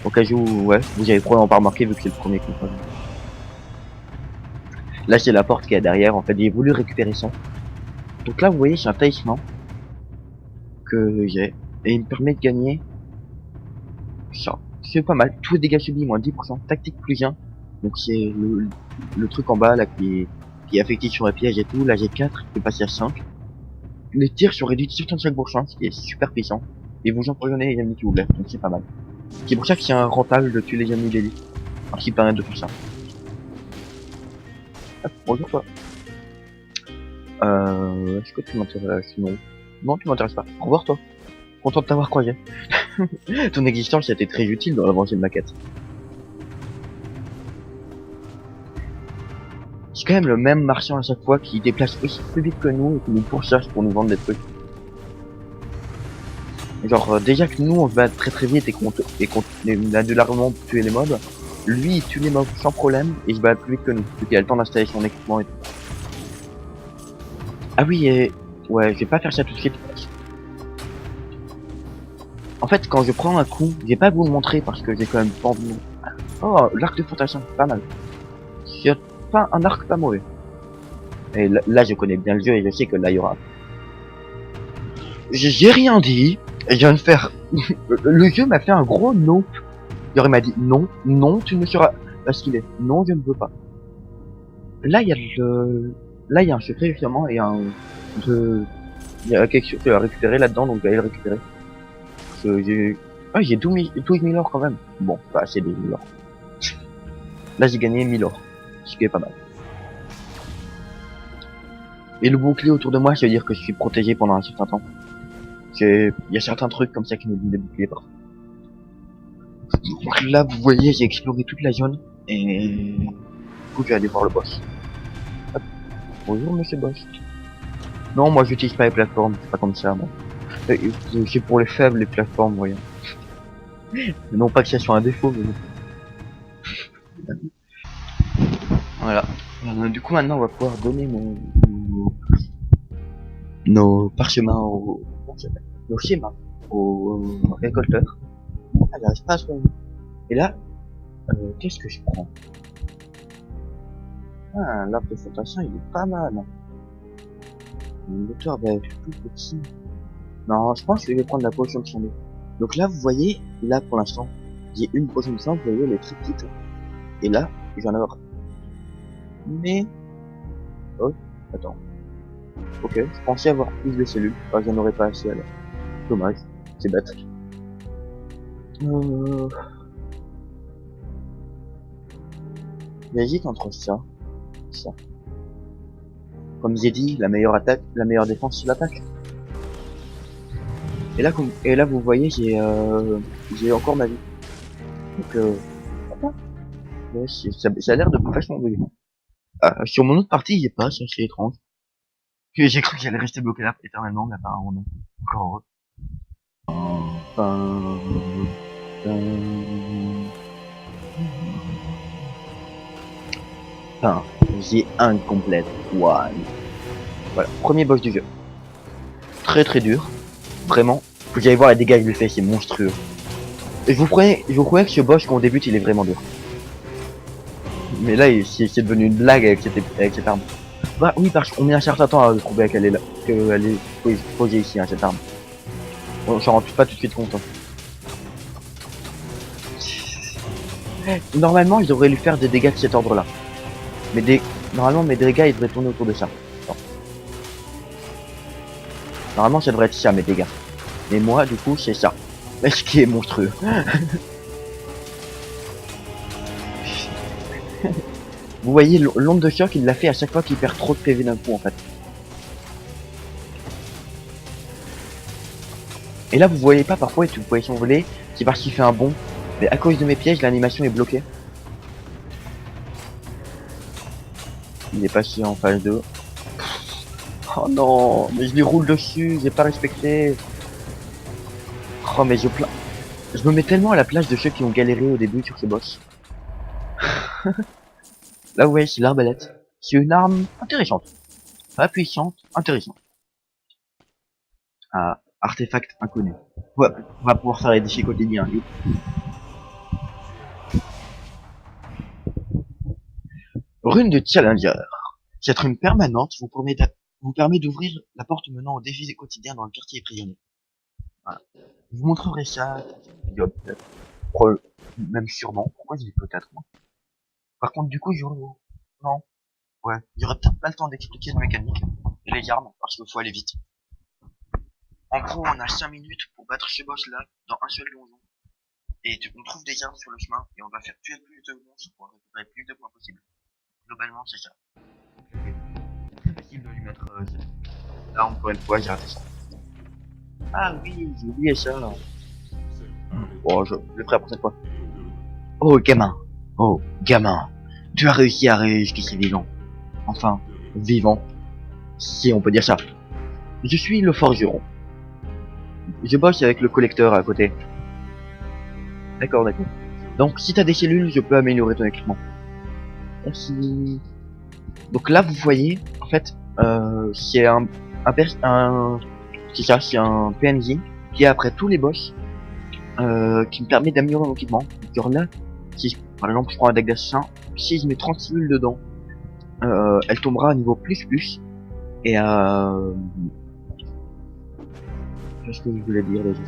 Speaker 1: Au cas où, ouais, vous avez probablement pas remarqué vu que c'est le premier coup. Là c'est la porte qui est derrière, en fait j'ai voulu récupérer ça. Donc là vous voyez c'est un talisman que j'ai. Et il me permet de gagner ça. C'est pas mal. Tous les dégâts subis moins 10%, tactique plus 1. Donc c'est le truc en bas là qui est affecté sur les pièges et tout. Là j'ai 4 qui est passé à 5. Les tirs sont réduits de 75%, ce qui est super puissant. Et vous emprisonnez les ennemis qui vous blessent, donc c'est pas mal. C'est pour ça que c'est un rentable de tuer les ennemis d'élite. Alors qu'ils permettent de faire ça. Hop, bonjour toi. Est-ce que tu m'intéresses? Non. Non, tu m'intéresses pas. Au revoir toi. Content de t'avoir croisé. Ton existence a été très utile dans l'avancée de ma quête. C'est quand même le même marchand à chaque fois qui déplace aussi plus vite que nous et qui nous pourchasse pour nous vendre des trucs. Genre déjà que nous on se bat très très vite et qu'on a de l'armement pour tuer les mobs, lui il tue les mobs sans problème et il se bat plus vite que nous, vu qu'il a le temps d'installer son équipement et tout. Ah oui et... ouais, je vais pas faire ça tout de suite. En fait quand je prends un coup, je vais pas vous le montrer parce que j'ai quand même pas envie. Oh, l'arc de fantassin, pas mal. C'est pas un arc pas mauvais. Et là je connais bien le jeu et je sais que là il y aura... J'ai rien dit. Je viens de faire... le jeu m'a fait un gros no. Genre il m'a dit non, non, tu ne seras pas ce qu'il est. Non, je ne veux pas. Là il y a le... Là il y a un secret justement et un... Il y a quelque chose à récupérer là-dedans, donc je vais aller le récupérer. Parce que j'ai... Ah j'ai 12 000 or quand même. Bon, pas assez 12 000 or. Là j'ai gagné 1000 or. Ce qui est pas mal. Et le bouclier autour de moi, ça veut dire que je suis protégé pendant un certain temps. Il y a certains trucs comme ça qui nous donnent des boucliers parfois. Donc là, vous voyez, j'ai exploré toute la zone et du coup, je vais aller voir le boss. Hop. Bonjour, monsieur boss. Non, moi, j'utilise pas les plateformes, c'est pas comme ça, moi. C'est pour les faibles, les plateformes, voyons. Non pas que ça soit un défaut, mais bon. Voilà. Du coup, maintenant, on va pouvoir donner nos parchemins nos schémas aux récolteurs. Ah, j'arrive pas à se... Et là, qu'est-ce que je prends? Ah, l'arbre de fantassin, il est pas mal. Le moteur va être tout petit. Non, je pense que je vais prendre la potion de santé. Donc là, vous voyez, là pour l'instant, j'ai une potion de sang, vous voyez, elle est très petite. Et là, je vais en avoir. Mais... oh, attends. Ok, je pensais avoir plus de cellules. Ah, j'en aurais pas assez alors. Dommage, c'est bête. J'hésite entre ça, ça. Comme j'ai dit, la meilleure attaque, la meilleure défense, c'est l'attaque. Et là, vous voyez, j'ai encore ma vie. Donc, ouais, ça a l'air de vachement bugger. Ah, sur mon autre partie, il est pas, c'est assez étrange. J'ai cru que j'allais rester bloqué là éternellement, mais apparemment non. Encore heureux. Enfin, j'ai un complète. One. Voilà, premier boss du jeu. Très très dur. Vraiment. Faut que j'aille voir les dégâts qu'il fait, c'est monstrueux. Et je vous promets que ce boss, quand on débute, il est vraiment dur. Mais là, c'est devenu une blague avec cette arme. Bah oui, parce qu'on met un certain temps à trouver qu'elle est là, qu'elle est posée ici, hein, cette arme. On s'en rend pas tout de suite compte. Hein. Normalement, je devrais lui faire des dégâts de cet ordre-là. Mais normalement, mes dégâts, ils devraient tourner autour de ça. Non. Normalement, ça devrait être ça, mes dégâts. Mais moi, du coup, c'est ça. Mais ce qui est monstrueux. Vous voyez l'onde de choc, il l'a fait à chaque fois qu'il perd trop de PV d'un coup en fait. Et là vous voyez pas parfois, et vous pouvez s'envoler, c'est parce qu'il fait un bond. Mais à cause de mes pièges, l'animation est bloquée. Il est passé en phase 2. Oh non, mais je lui roule dessus, j'ai pas respecté. Oh mais je me mets tellement à la place de ceux qui ont galéré au début sur ce boss. Là vous voyez, c'est l'arbalète. C'est une arme intéressante. Pas puissante, intéressante. Ah, artefact inconnu. Ouais, on va pouvoir faire les défis quotidiens. Rune de Challenger. Cette rune permanente vous permet d'ouvrir la porte menant aux défis quotidiens dans le quartier prisonnier. Voilà. Je vous montrerai ça. Même sûrement. Pourquoi je dis peut-être moi. Par contre, du coup, non. Ouais. J'aurais peut-être pas le temps d'expliquer la mécanique et les armes parce qu'il faut aller vite. En gros, on a 5 minutes pour battre ce boss là dans un seul donjon. Et on trouve des armes sur le chemin et on va faire tuer plus de monstres pour récupérer plus de points possible. Globalement, c'est ça. Très facile de lui mettre là encore une fois, j'ai raté ça. Ah oui, j'ai oublié ça. Bon, je le ferai la prochaine fois. Oh gamin, oh gamin, tu as réussi à arriver jusqu'ici vivant. Enfin, vivant, si on peut dire ça. Je suis le forgeron. Je bosse avec le collecteur à côté. D'accord, d'accord. Donc si t'as des cellules, je peux améliorer ton équipement. Merci. Donc là, vous voyez, en fait, c'est c'est un PNJ qui est après tous les boss, qui me permet d'améliorer mon équipement. Genre là, si par exemple je prends un deck d'assassin, si je mets 30 cellules dedans, elle tombera à niveau plus et qu'est-ce que je voulais dire déjà?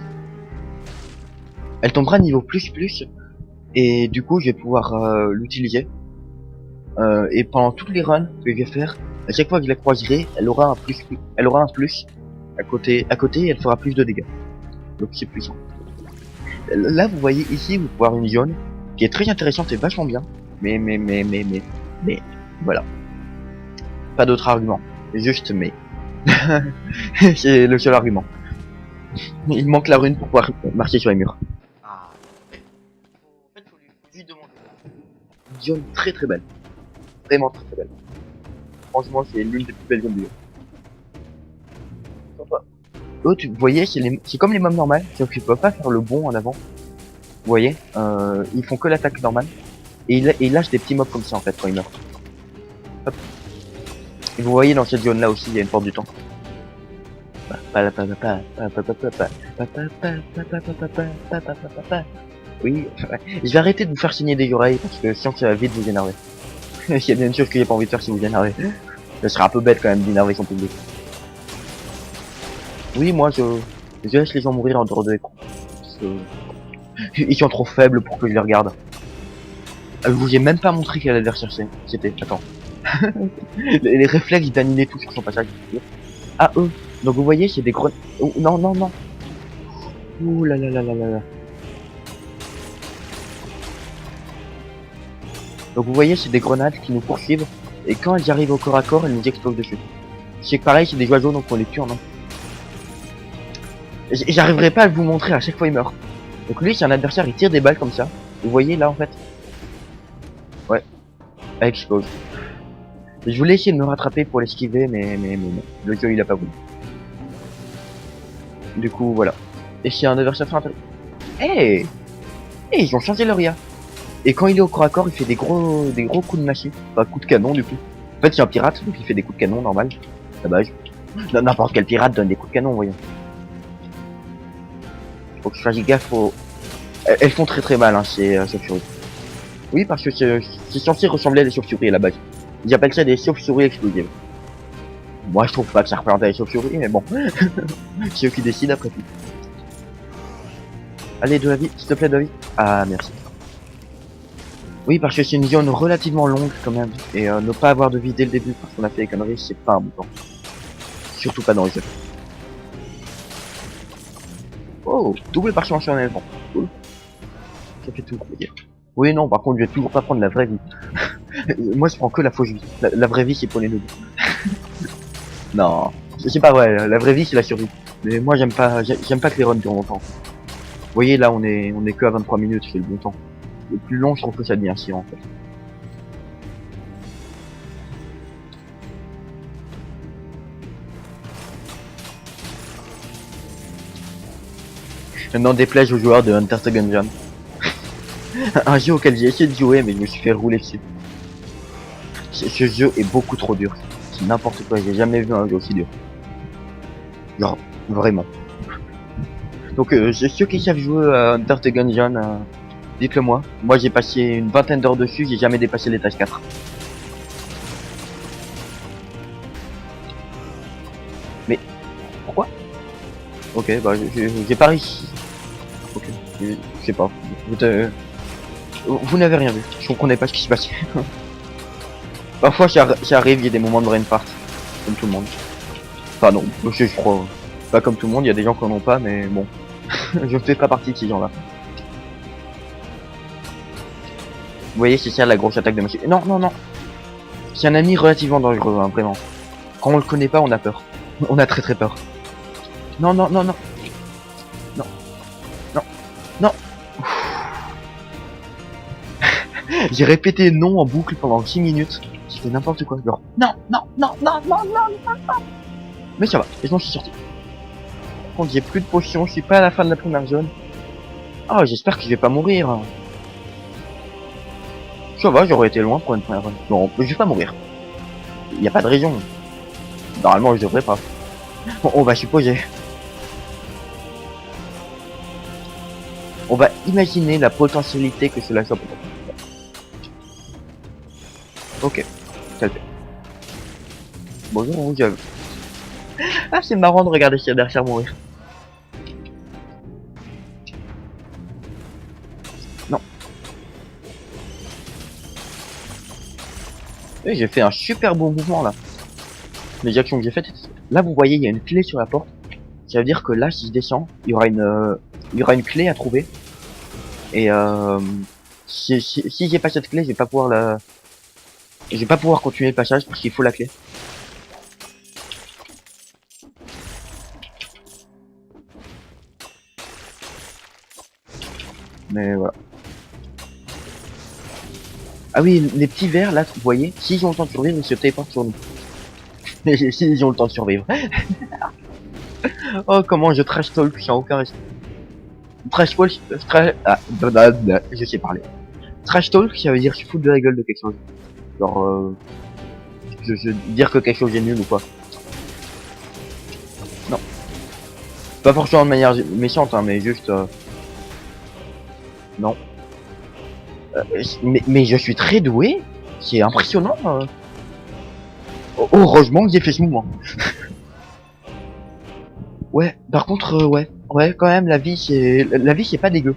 Speaker 1: Elle tombera à niveau plus et du coup je vais pouvoir l'utiliser. Et pendant toutes les runs que je vais faire, à chaque fois que je la croiserai, elle aura un plus à côté, elle fera plus de dégâts. Donc c'est puissant. Là vous voyez ici, vous pouvez avoir une zone qui est très intéressante et vachement bien. Mais voilà. Pas d'autre argument. Juste mais. C'est le seul argument. Il manque la rune pour pouvoir marcher sur les murs. Ah, en fait, faut lui demander. Une zone très très belle. Vraiment très très belle. Franchement, c'est l'une des plus belles zones du jeu. Eux, vous voyez, c'est comme les mobs normales, sauf qu'ils peuvent pas faire le bond en avant. Vous voyez, ils font que l'attaque normale. Et ils lâchent des petits mobs comme ça en fait quand ils meurent. Hop. Et vous voyez dans cette zone là aussi, il y a une porte du temps. Oui, je vais arrêter de vous faire signer des oreilles parce que sinon ça va vite vous énerver. Il y a bien une chose que j'ai pas envie de faire si vous énervez. Ce serait un peu bête quand même d'énerver son public. Oui, moi je laisse les gens mourir en dehors de l'écran. Ils sont trop faibles pour que je les regarde. Je vous ai même pas montré quel adversaire c'était. Attends. les réflexes d'animer tout sur son passage. Ah eux. Donc vous voyez, c'est des grenades. Oh, non, non, non. Ouh là là là là là là. Donc vous voyez, c'est des grenades qui nous poursuivent. Et quand elles arrivent au corps à corps, elles nous explosent dessus. C'est pareil, c'est des oiseaux, donc on les tue en un. J'arriverai pas à vous montrer, à chaque fois il meurt. Donc lui, c'est un adversaire, il tire des balles comme ça. Vous voyez là en fait. Ouais. Elle explose. Je voulais essayer de me rattraper pour l'esquiver, mais non. Le jeu, il a pas voulu. Du coup, voilà. Et c'est un adversaire intéressant. Eh ils ont changé leur IA. Et quand il est au corps à corps, il fait des gros coups de machine. Enfin, coups de canon, du coup. En fait, c'est un pirate, donc il fait des coups de canon, normal. La base. N'importe quel pirate donne des coups de canon, voyons. Faut que je fasse gaffe aux... Elles font très mal, hein, ces chauves-souris. Oui, parce que c'est censé ressembler à des chauves-souris à la base. Ils appellent ça des chauves-souris explosives. Moi, je trouve pas que ça représente des chauves-souris, mais bon. C'est eux qui décident après tout. Allez, de la vie, s'il te plaît, de la vie. Ah, merci. Oui, parce que c'est une zone relativement longue quand même. Et ne pas avoir de vie dès le début parce qu'on a fait des conneries, c'est pas un bon temps. Surtout pas dans les jeux. Oh, double parchemin sur un éléphant. Cool. Ça fait tout plaisir. Oui, non, par contre, je vais toujours pas prendre la vraie vie. Moi, je prends que la fausse vie. La vraie vie, c'est pour les noobs. Non, c'est pas vrai. La vraie vie, c'est la survie. Mais moi, j'aime pas que les runs durent longtemps. Vous voyez, là, on est que à 23 minutes, c'est le bon temps. Le plus long, je trouve que ça devient chiant, en fait. N'en déplaise aux joueurs de Enter the Gungeon. Un jeu auquel j'ai essayé de jouer, mais je me suis fait rouler dessus. Ce jeu est beaucoup trop dur. C'est n'importe quoi, j'ai jamais vu un jeu aussi dur. Genre, vraiment. Donc, ceux qui savent jouer à Enter the Gungeon, dites-le moi. Moi, j'ai passé une vingtaine d'heures dessus, j'ai jamais dépassé l'étage 4. Mais, pourquoi? Ok, bah, j'ai pas réussi. Ok, je sais pas. Vous n'avez rien vu, je comprenais pas ce qui se passait. Parfois, ça arrive, il y a des moments de brain fart, comme tout le monde. Enfin non, je crois. Pas comme tout le monde, il y a des gens qui en ont pas, mais bon. Je fais pas partie de ces gens-là. Vous voyez, c'est ça la grosse attaque de machine. Non, non, non. C'est un ami relativement dangereux, hein, vraiment. Quand on le connaît pas, on a peur. On a très très peur. Non, non, non, non. Non. Non. Non. J'ai répété non en boucle pendant 6 minutes. C'était n'importe quoi. Genre, non, non, non, non, non, non, non, non. Mais ça va, et je m'en suis sorti. Par contre, j'ai plus de potions, je suis pas à la fin de la première zone. Ah, j'espère que je vais pas mourir. Ça va, j'aurais été loin pour une première zone. Non, je vais pas mourir. Y a pas de raison. Normalement, je devrais pas. Bon, on va supposer. On va imaginer la potentialité que cela soit peut-être. Ok, ça le fait. Bonjour, vous, Ah, c'est marrant de regarder ce adversaire mourir. Non. Et j'ai fait un super beau mouvement là. Les actions que j'ai faites. Là, vous voyez, il y a une clé sur la porte. Ça veut dire que là, si je descends, il y aura une clé à trouver. Et si j'ai pas cette clé, je vais pas pouvoir continuer le passage parce qu'il faut la clé. Mais voilà. Ah oui, les petits verts là, vous voyez, s'ils ont le temps de survivre, ils se téléportent sur nous. S'ils ont le temps de survivre. Oh, comment je trash talk sans aucun respect. Trash talk, je sais parler. Trash talk, ça veut dire se foutre de la gueule de quelque chose. Genre, dire que quelque chose est nul ou quoi. Non. Pas forcément de manière méchante, hein, mais juste... Non. Mais je suis très doué. C'est impressionnant. Heureusement que j'ai fait ce mouvement. Ouais, par contre, ouais, quand même, la vie c'est pas dégueu.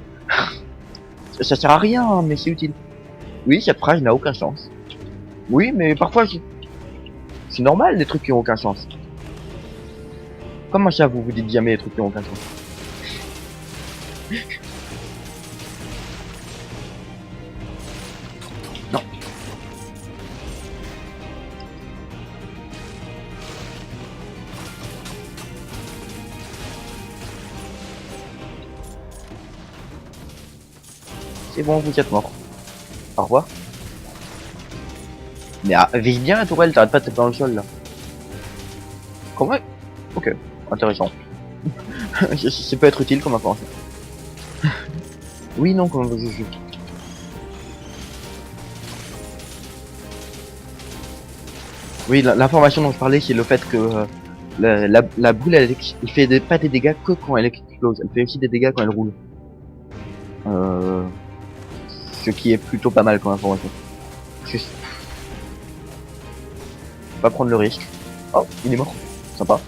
Speaker 1: Ça sert à rien, hein, mais c'est utile. Oui, cette phrase n'a aucun sens. Oui, mais parfois c'est normal des trucs qui ont aucun sens. Comment ça, vous dites jamais des trucs qui ont aucun sens? Non. C'est bon, vous êtes mort. Au revoir. Mais vise bien la tourelle, t'arrêtes pas de taper dans le sol là. Comment? Ok, intéressant. Ça peut être utile comme information. Oui, non, comme je... Oui, l'information dont je parlais, c'est le fait que la boule, elle fait pas des dégâts que quand elle explose. Elle fait aussi des dégâts quand elle roule. Euh, ce qui est plutôt pas mal comme information. Je vais pas prendre le risque. Oh, il est mort. Sympa.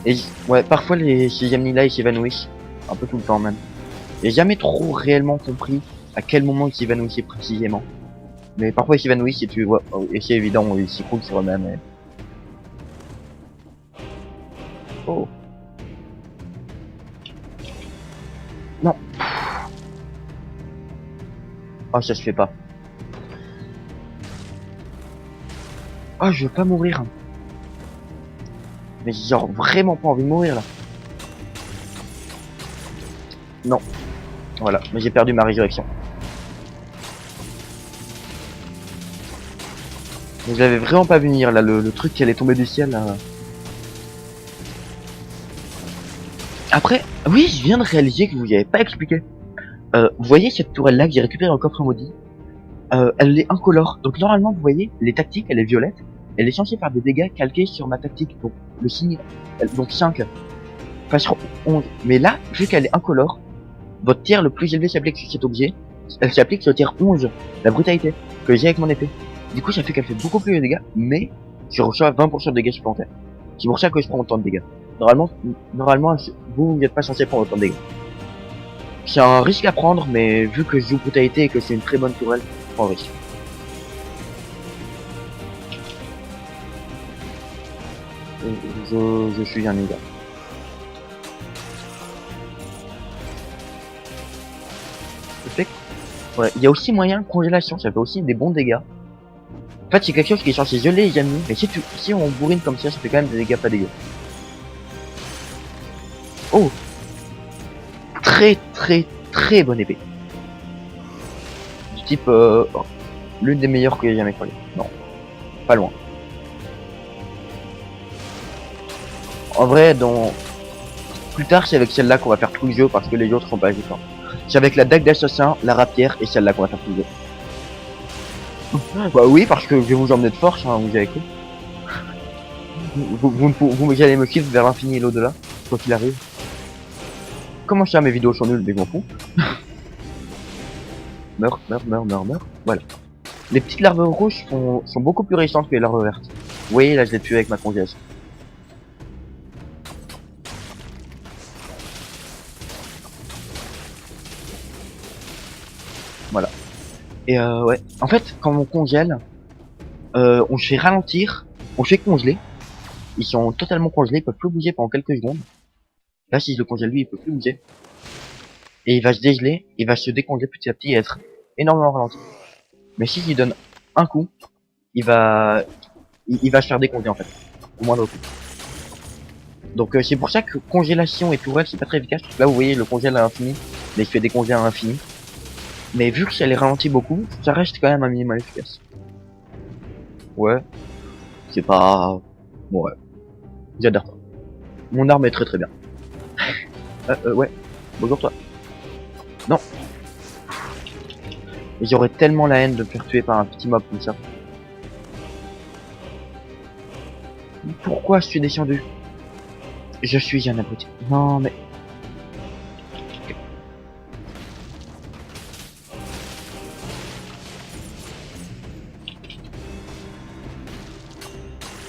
Speaker 1: Et ouais, parfois ces amis-là, ils s'évanouissent. Un peu tout le temps même. J'ai jamais trop réellement compris à quel moment ils s'évanouissaient précisément. Mais parfois ils s'évanouissent et tu vois, et c'est évident, ils s'écroulent sur eux-mêmes. Oh, non. Oh, ça se fait pas. Oh, je veux pas mourir. Mais j'ai genre vraiment pas envie de mourir là. Non. Voilà, mais j'ai perdu ma résurrection. Je l'avais vraiment pas vu venir là, le truc qui allait tomber du ciel là. Après, oui, je viens de réaliser que vous y avez pas expliqué. Vous voyez cette tourelle là que j'ai récupérée en coffre maudit, elle est incolore. Donc normalement, vous voyez, les tactiques, elle est violette. Elle est censée faire des dégâts calqués sur ma tactique. Donc le signe, donc 5, enfin sur 11. Mais là, vu qu'elle est incolore, votre tir le plus élevé s'applique sur cet objet. Elle s'applique sur tir 11, la brutalité, que j'ai avec mon épée. Du coup, ça fait qu'elle fait beaucoup plus de dégâts, mais je reçois 20% de dégâts supplémentaires. C'est pour ça que je prends autant de dégâts. Normalement, vous n'êtes pas censé prendre autant de dégâts. C'est un risque à prendre, mais vu que je joue brutalité et que c'est une très bonne tourelle, je prends le risque. Je suis un gars. Le fait que- ouais, il y a aussi moyen de congélation, ça fait aussi des bons dégâts. En fait, c'est quelque chose qui est censé geler les ennemis, mais si on bourrine comme ça fait quand même des dégâts pas dégueux. Oh, très très très bonne épée. Du type, l'une des meilleures que j'ai jamais croisées. Non, pas loin. En vrai, plus tard, c'est avec celle-là qu'on va faire tout le jeu parce que les autres sont pas existants. C'est avec la dague d'assassin, la rapière et celle-là qu'on va faire tout le jeu. Bah oui, parce que je vais vous emmener de force, hein, vous avez cru. Vous allez me suivre vers l'infini et l'au-delà, quoi qu'il arrive. Comment ça, mes vidéos sont nulles, mais je m'en fous. Meurs, meurs, meurs, meurs, meurs. Voilà. Les petites larves rouges sont beaucoup plus résistantes que les larves vertes. Vous voyez, là, je l'ai tué avec ma congélation. Voilà. Et ouais. En fait, quand on congèle, on fait ralentir, on fait congeler. Ils sont totalement congelés, ils peuvent plus bouger pendant quelques secondes. Là, si je le congèle lui, il peut plus bouger. Et il va se dégeler, il va se décongeler petit à petit et être énormément ralenti. Mais si je lui donne un coup, il va se faire décongeler en fait. Au moindre coup. Donc c'est pour ça que congélation et tourelle c'est pas très efficace. Là vous voyez le congèle à l'infini, mais il fait décongeler à l'infini. Mais vu que ça les ralentit beaucoup, ça reste quand même un minimum efficace. Ouais, c'est pas... Bon ouais, j'adore ça. Mon arme est très très bien. Ouais, bonjour toi. Non, j'aurais tellement la haine de me faire tuer par un petit mob comme ça. Pourquoi je suis descendu? Je suis un abruti. Non mais...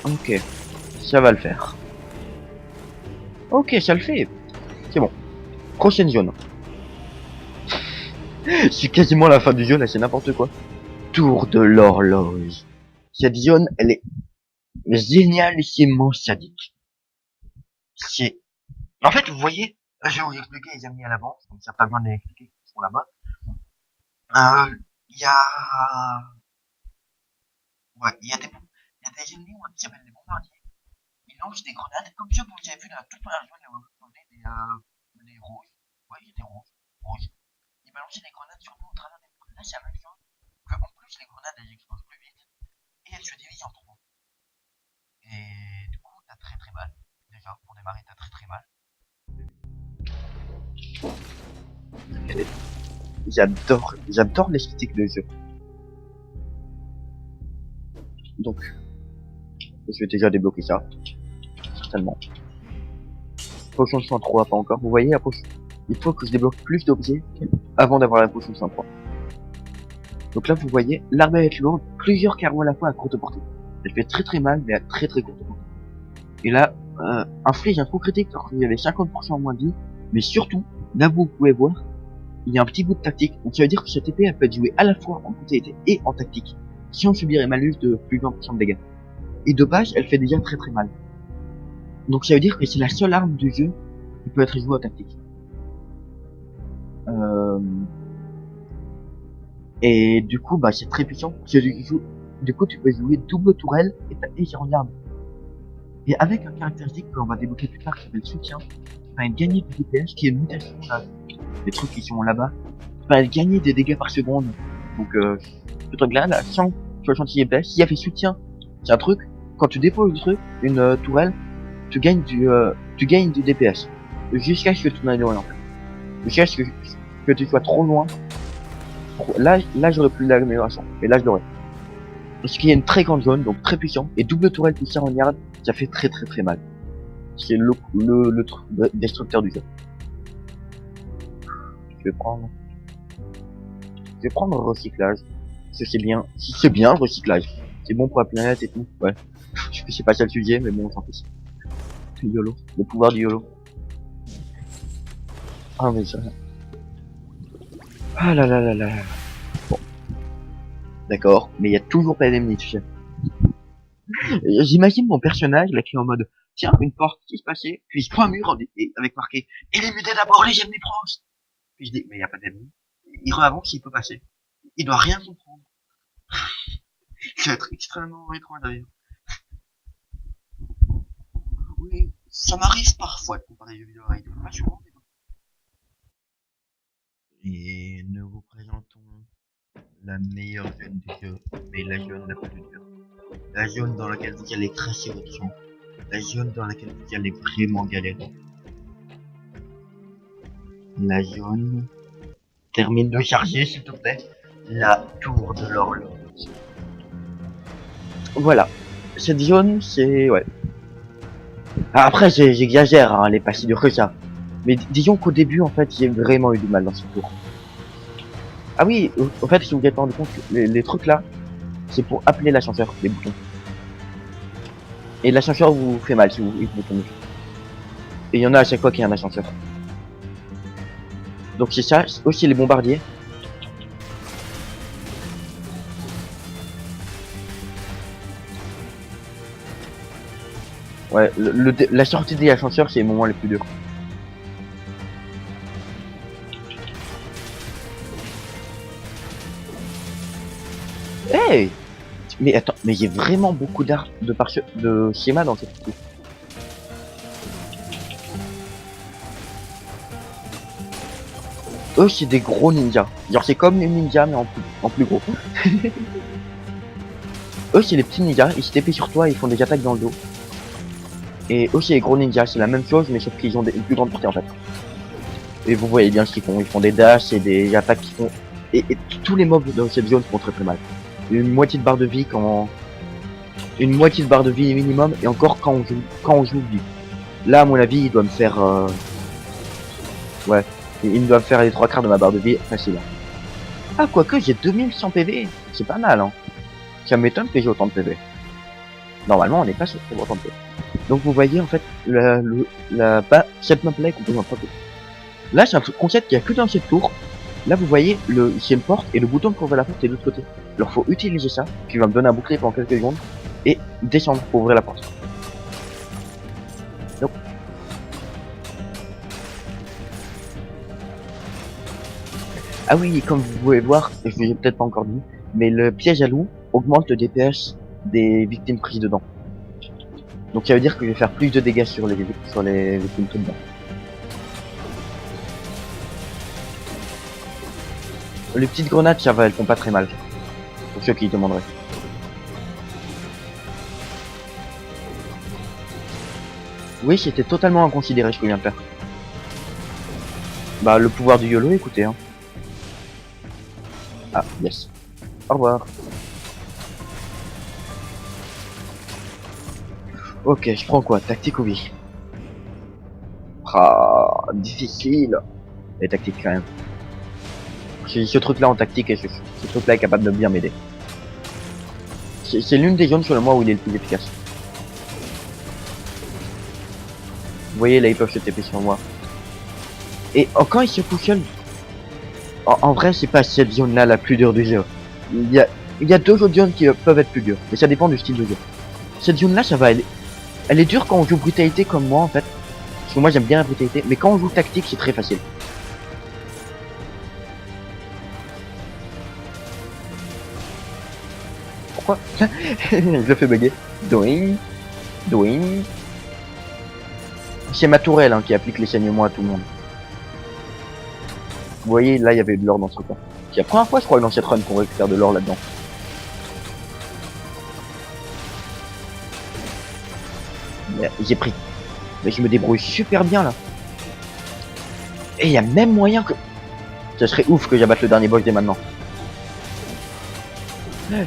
Speaker 1: Ok, ça va le faire. Ok, ça le fait. C'est bon. Prochaine zone. C'est quasiment la fin du jeu là, c'est n'importe quoi. Tour de l'horloge. Cette zone, elle est génialissimement sadique. C'est... En fait, vous voyez, je vais vous expliquer les amis à l'avance, donc ça n'a pas besoin de les expliquer qui sont là-bas. Il y a... Ouais, il y a des ennemis qui s'appellent des bombardiers. Ils lancent des grenades, comme ceux que vous avez vu dans la toute première zone, là où vous avez des roses. Ouais, il y a des roses. Roses. Ils balançaient des grenades sur nous c'est la même chose que en plus les grenades elles explosent plus vite et elles se divisent en trois. Et du coup t'as très très mal. Déjà pour démarrer t'as très très mal. J'adore l'esthétique de jeu. Donc je vais déjà débloquer ça, certainement. Potion de 103, pas encore. Vous voyez la potion. Il faut que je débloque plus d'objets avant d'avoir la potion de 103. Donc là vous voyez, l'arbalète lourde, plusieurs carreaux à la fois à courte portée. Elle fait très très mal, mais à très très courte portée. Et là, inflige un coup critique alors qu'il y avait 50% moins de vie, mais surtout, là vous pouvez voir, il y a un petit bout de tactique, donc ça veut dire que cette épée elle peut être jouée à la fois en brutalité et en tactique, si on subit un malus de plus de 20% de dégâts. Et de base, elle fait déjà très très mal. Donc ça veut dire que c'est la seule arme du jeu qui peut être jouée en tactique. Et du coup, bah c'est très puissant. Du coup, tu peux jouer double tourelle et géant d'armes. Et avec un caractéristique que l'on va débloquer plus tard qui s'appelle soutien, tu vas gagner du DPS qui est une mutation là. Les trucs qui sont là-bas. Tu vas gagner des dégâts par seconde. Donc ce truc là, 166 DPS, s'il y a fait soutien, c'est un truc, quand tu déposes le truc, une tourelle, tu gagnes du DPS. Jusqu'à ce que tu n'ailles loin en fait. Jusqu'à ce que tu sois trop loin. Là j'aurais plus l'amélioration. Et là je l'aurais. Parce qu'il y a une très grande zone, donc très puissant, et double tourelle plus 40 yards, ça fait très très très mal. C'est le truc destructeur du jeu. Je vais prendre recyclage. Si c'est bien le recyclage. C'est bon pour la planète et tout, ouais. Je sais que c'est pas ça le sujet, mais bon, on s'en fiche. C'est YOLO. Le pouvoir du YOLO. Ah mais ça. Ah là là là là. Bon. D'accord, mais il y a toujours pas d'ennemis, tu sais. J'imagine mon personnage là qui est en mode tiens une porte qui se passait, puis je prends un mur avec marqué éliminer d'abord les ennemis proches. Puis je dis mais y a pas d'ennemis. Il avance, il peut passer. Il doit rien comprendre. Ça va être extrêmement étrange d'ailleurs. Oui, ça m'arrive parfois de comparer les jeux vidéo avec pas souvent. Et nous vous présentons la meilleure zone du jeu, mais la zone la plus dure. La zone dans laquelle vous allez cracher votre sang. La zone dans laquelle vous allez vraiment galérer. La zone... Termine de charger s'il te plaît. La tour de l'horloge. Voilà. Cette zone, c'est... ouais. Après, j'exagère, hein, elle est pas si dure que ça. Mais disons qu'au début, en fait, j'ai vraiment eu du mal dans cette tour. Ah oui, en fait, si vous vous êtes rendu compte que les trucs là, c'est pour appeler l'ascenseur, les boutons. Et l'ascenseur vous fait mal si vous tombez. Et il y en a à chaque fois qu'il y a un ascenseur. Donc c'est ça, aussi les bombardiers. Ouais, la sortie des ascenseurs, c'est les moments les plus durs. Hey! Mais attends, mais il y a vraiment beaucoup de schémas dans cette partie. Eux, c'est des gros ninjas. Genre, c'est comme les ninjas, mais en plus gros. Eux, c'est les petits ninjas, ils se TP sur toi, ils font des attaques dans le dos. Et eux, c'est les gros ninjas, c'est la même chose, mais sauf qu'ils ont une plus grande portée en fait. Et vous voyez bien ce qu'ils font, ils font des dashs et des attaques qui font... Et tous les mobs dans cette zone font très très mal. Une moitié de barre de vie une moitié de barre de vie minimum, et encore quand on joue vie. Là, à mon avis, il doit me faire... ouais, il doit me faire les 3/4 de ma barre de vie facile. Ah, quoique, j'ai 2100 PV, c'est pas mal, hein. Ça m'étonne que j'ai autant de PV. Normalement, on n'est pas sur autant de PV. Donc, vous voyez, en fait, cette map-là est composée en 3 tours. Là, c'est un concept qu'il n'y a que dans cette tour. Là, vous voyez, c'est une porte, et le bouton pour ouvrir la porte est de l'autre côté. Alors, faut utiliser ça, qui va me donner un bouclier pendant quelques secondes, et descendre pour ouvrir la porte. Donc. Ah oui, comme vous pouvez voir, et je vous ai peut-être pas encore dit, mais le piège à loup augmente le DPS des victimes prises dedans. Donc ça veut dire que je vais faire plus de dégâts sur les victimes prises dedans. Les petites grenades, ça va, elles font pas très mal. Pour ceux qui demanderaient. Oui, c'était totalement inconsidéré ce que je viens de faire. Bah, le pouvoir du YOLO, écoutez, hein. Ah, yes. Au revoir. Ok, je prends quoi? Tactique ou vie? Ah, difficile. Et tactique quand même. J'ai ce truc là en tactique et ce truc là est capable de bien m'aider. C'est l'une des zones selon moi où il est le plus efficace. Vous voyez là ils peuvent se TP sur moi. Et quand il se pousse seul, en vrai c'est pas cette zone là la plus dure du jeu. Il y a deux autres zones qui peuvent être plus dures. Mais ça dépend du style de jeu. Cette zone là ça va, elle est dure quand on joue brutalité comme moi en fait. Parce que moi j'aime bien la brutalité. Mais quand on joue tactique c'est très facile. Pourquoi? Je le fais bugger. Doing. Doing. C'est ma tourelle hein, qui applique les saignements à tout le monde. Vous voyez, là il y avait de l'or dans ce truc là. C'est la première fois je crois dans cette run qu'on récupère de l'or là-dedans. J'ai pris. Mais je me débrouille super bien là. Et il y a même moyen que... Ça serait ouf que j'abatte le dernier boss dès maintenant.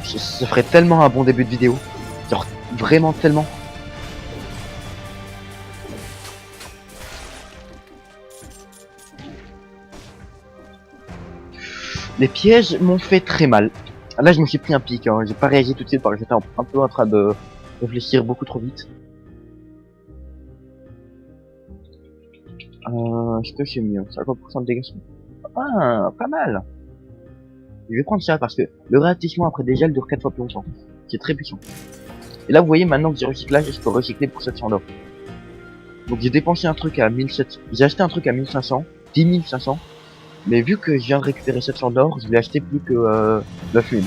Speaker 1: Ça ferait tellement un bon début de vidéo. Genre, vraiment tellement. Les pièges m'ont fait très mal. Là, je me suis pris un pic. Hein. J'ai pas réagi tout de suite parce que j'étais un peu en train de réfléchir beaucoup trop vite. Est-ce que c'est mieux? 50% de dégâts. Ah, pas mal. Je vais prendre ça parce que le réactivement après des gels dure 4 fois plus longtemps. C'est très puissant. Et là, vous voyez, maintenant que j'ai recyclage, je peux recycler pour 700 d'or. Donc j'ai dépensé un truc à 1700. J'ai acheté un truc à 1500, 10 500. Mais vu que je viens de récupérer 700 d'or, je l'ai acheté plus que 9000.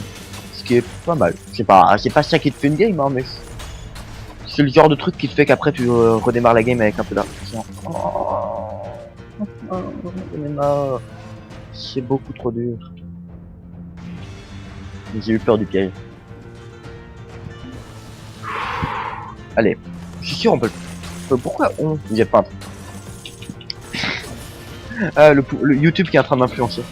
Speaker 1: Ce qui est pas mal. C'est pas ça qui te fait une game, hein, mais c'est le genre de truc qui te fait qu'après tu redémarres la game avec un peu d'argent. C'est beaucoup trop dur. J'ai eu peur du piège. Allez, je suis sûr on peut. Pourquoi on... Vous êtes pas. Ah, le YouTube qui est en train d'influencer.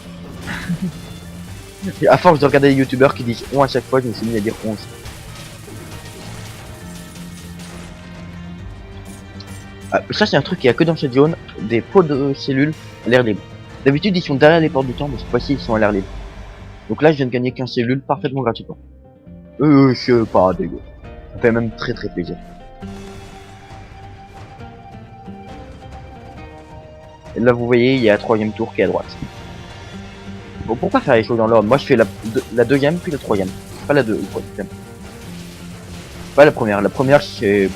Speaker 1: À force de regarder les youtubeurs qui disent on à chaque fois, je me suis mis à dire 11. Ah, ça c'est un truc qu'il y a que dans cette zone, des pots de cellules à l'air libre. D'habitude ils sont derrière les portes du temps, mais cette fois-ci ils sont à l'air libre. Donc là je viens de gagner 15 cellules parfaitement gratuitement. C'est pas dégueu. Ça fait même très très plaisir. Et là vous voyez, il y a la troisième tour qui est à droite. Bon, pourquoi faire les choses dans l'ordre? Moi je fais la deuxième puis la troisième. Pas la deux, quoi. Pas la première. La première c'est...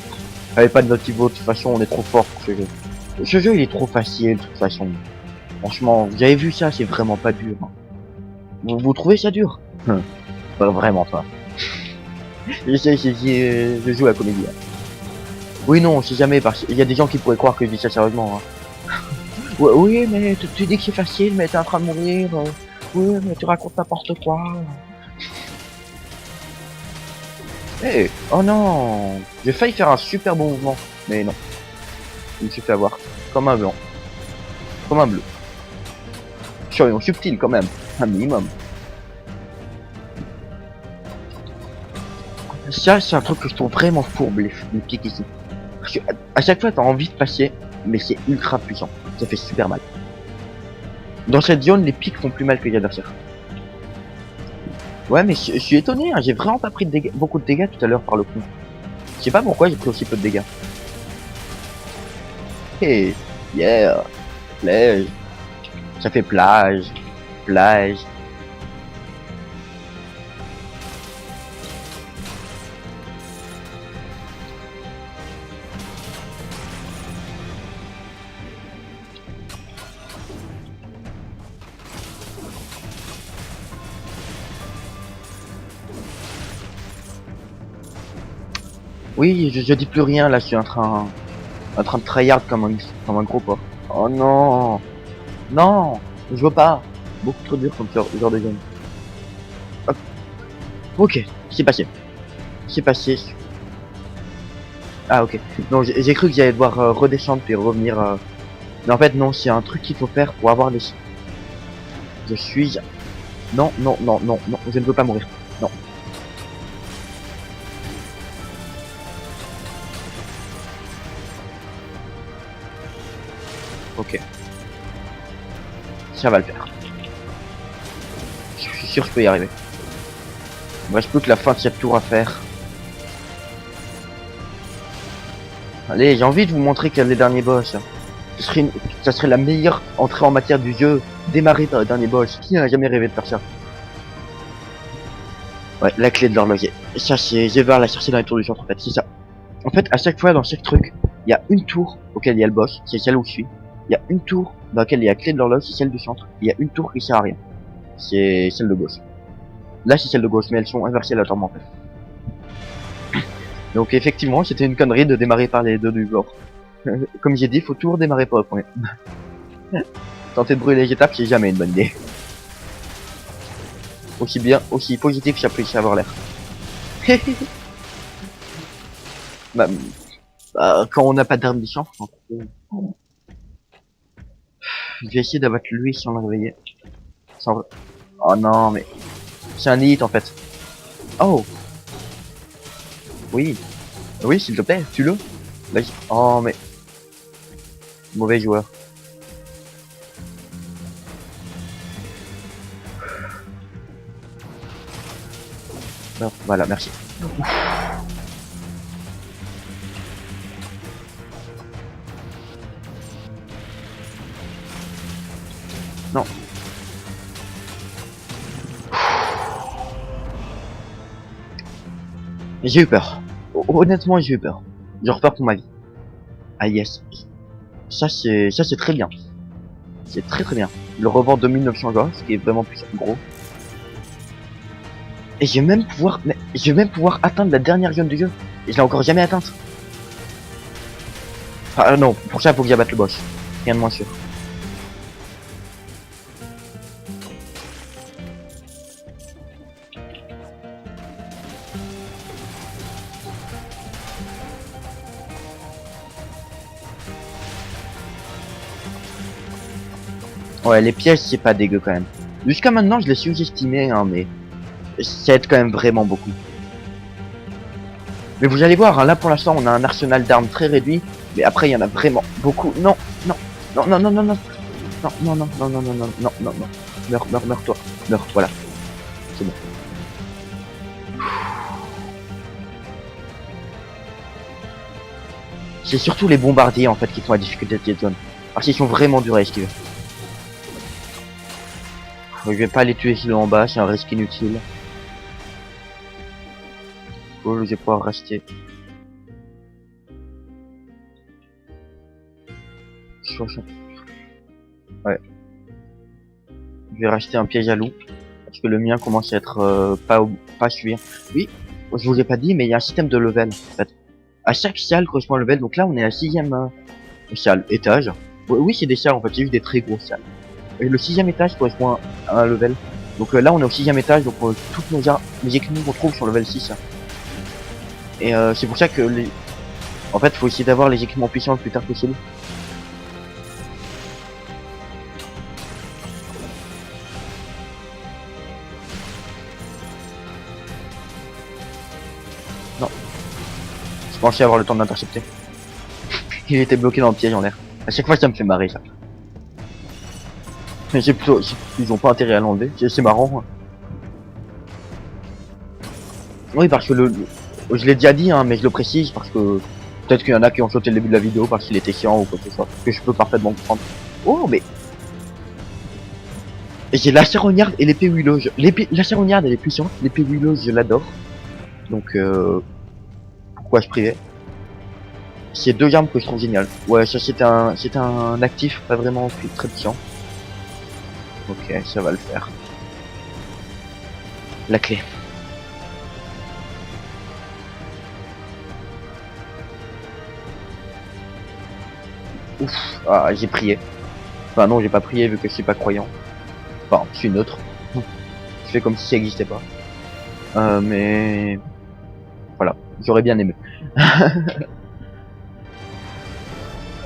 Speaker 1: Avait pas de notre niveau, de toute façon on est trop fort pour ce jeu. Ce jeu il est trop facile de toute façon. Franchement, vous avez vu ça, c'est vraiment pas dur. Vous trouvez ça dur? Pas vraiment pas. Je joue à la comédie. Hein. Oui non, c'est jamais parce qu'il y a des gens qui pourraient croire que je dis ça sérieusement. Hein. Oui mais tu dis que c'est facile mais t'es en train de mourir. Oui mais tu racontes n'importe quoi. Eh, oh non, j'ai failli faire un super bon mouvement, mais non. Je me suis fait avoir, comme un blanc, comme un bleu. Soyons subtils quand même, un minimum. Ça, c'est un truc que je trouve vraiment fourbe, les pics ici. Parce que à chaque fois, t'as envie de passer, mais c'est ultra puissant. Ça fait super mal. Dans cette zone, les pics font plus mal que les adversaires. Ouais, mais je suis étonné, hein, j'ai vraiment pas pris beaucoup de dégâts tout à l'heure par le coup. Je sais pas pourquoi j'ai pris aussi peu de dégâts. Hey, yeah, plage. Ça fait plage, plage. Oui, je dis plus rien là, je suis en train de tryhard comme un gros porc. Oh non, non, je veux pas. beaucoup trop dur comme genre de zone. Hop. Ok, c'est passé. C'est passé. Ah ok. Non, j'ai cru que j'allais devoir redescendre puis revenir. Mais en fait non, c'est un truc qu'il faut faire pour avoir les. Je suis. Non, non, non, non, non, je ne veux pas mourir. Non. Ok. Ça va le faire. Je suis sûr que je peux y arriver. Il me reste plus que la fin de cette tour à faire. Allez, j'ai envie de vous montrer quel est le dernier boss. Ça serait la meilleure entrée en matière du jeu. Démarrer par le dernier boss. Qui n'a jamais rêvé de faire ça? Ouais, la clé de l'horloger. Ça, c'est... Je vais la chercher dans les tours du centre, en fait. C'est ça. En fait, à chaque fois, dans chaque truc, il y a une tour auquel il y a le boss. C'est celle où je suis. Il y a une tour dans laquelle il y a la clé de l'horloge. C'est celle du centre. Il y a une tour qui sert à rien. C'est celle de gauche. Là, c'est celle de gauche, mais elles sont inversées aléatoirement, en fait. Donc, effectivement, c'était une connerie de démarrer par les deux du bord. Comme j'ai dit, faut toujours démarrer par le premier. Tenter de brûler les étapes, c'est jamais une bonne idée. Aussi positif que ça puisse avoir l'air. bah, quand on n'a pas d'arme de je vais essayer d'abattre lui sans le réveiller. Sans... Oh non, mais c'est un hit en fait. Oh, oui, oui, s'il te plaît, tue-le. Oh, mais mauvais joueur. Non, voilà, merci. Non. J'ai eu peur. Honnêtement, j'ai eu peur. J'ai peur pour ma vie. Ah yes. Ça c'est très bien. C'est très très bien. Le revend 2900 gars, ce qui est vraiment plus gros. Et je vais même pouvoir atteindre la dernière zone du jeu. Et je l'ai encore jamais atteinte. Ah non, pour ça il faut que j'abatte le boss. Rien de moins sûr. Ouais, les pièges c'est pas dégueu quand même. Jusqu'à maintenant je l'ai sous-estimé, hein, mais ça aide quand même vraiment beaucoup. Mais vous allez voir, hein, là pour l'instant on a un arsenal d'armes très réduit, mais après il y en a vraiment beaucoup. Non, non, non, non, non, non, non, non, non, non, non, non, non, non, non, non, non, meurs, meurs, meurs toi, meurs, voilà, c'est bon. C'est surtout les bombardiers en fait qui font la difficulté de cette zone, parce qu'ils sont vraiment durs à esquiver. Je vais pas les tuer sinon en bas, c'est un risque inutile. Oh, je vais pouvoir rester. Ouais. Je vais racheter un piège à loup. Parce que le mien commence à être pas suivant. Oui, je vous ai pas dit, mais il y a un système de level. En fait. À chaque salle correspond à un level. Donc là, on est à la 6ème salle, étage. Oui, c'est des salles en fait, c'est juste des très grosses salles. Et le 6ème étage correspond à un level. Donc là, on est au 6ème étage, donc toutes les équipements qu'on trouve sur level 6. Et c'est pour ça que en fait, faut essayer d'avoir les équipements puissants le plus tard possible. Non. Je pensais avoir le temps d'intercepter. Il était bloqué dans le piège en l'air. À chaque fois, ça me fait marrer ça. Mais ils ont pas intérêt à l'enlever. C'est marrant. Oui, parce que je l'ai déjà dit, hein, mais je le précise parce que peut-être qu'il y en a qui ont sauté le début de la vidéo parce qu'il était chiant ou quoi que ce soit. Que je peux parfaitement comprendre. Oh, mais j'ai la charognarde et l'épée huileuse. La charognarde elle est puissante, l'épée huileuse je l'adore. Donc pourquoi je privais? C'est deux armes que je trouve géniales. Ouais, ça c'est un actif pas vraiment très puissant. Ok, ça va le faire. La clé. Ouf, ah j'ai prié. Enfin non, j'ai pas prié vu que je suis pas croyant. Enfin, je suis neutre. Je fais comme si ça n'existait pas. Mais voilà, j'aurais bien aimé.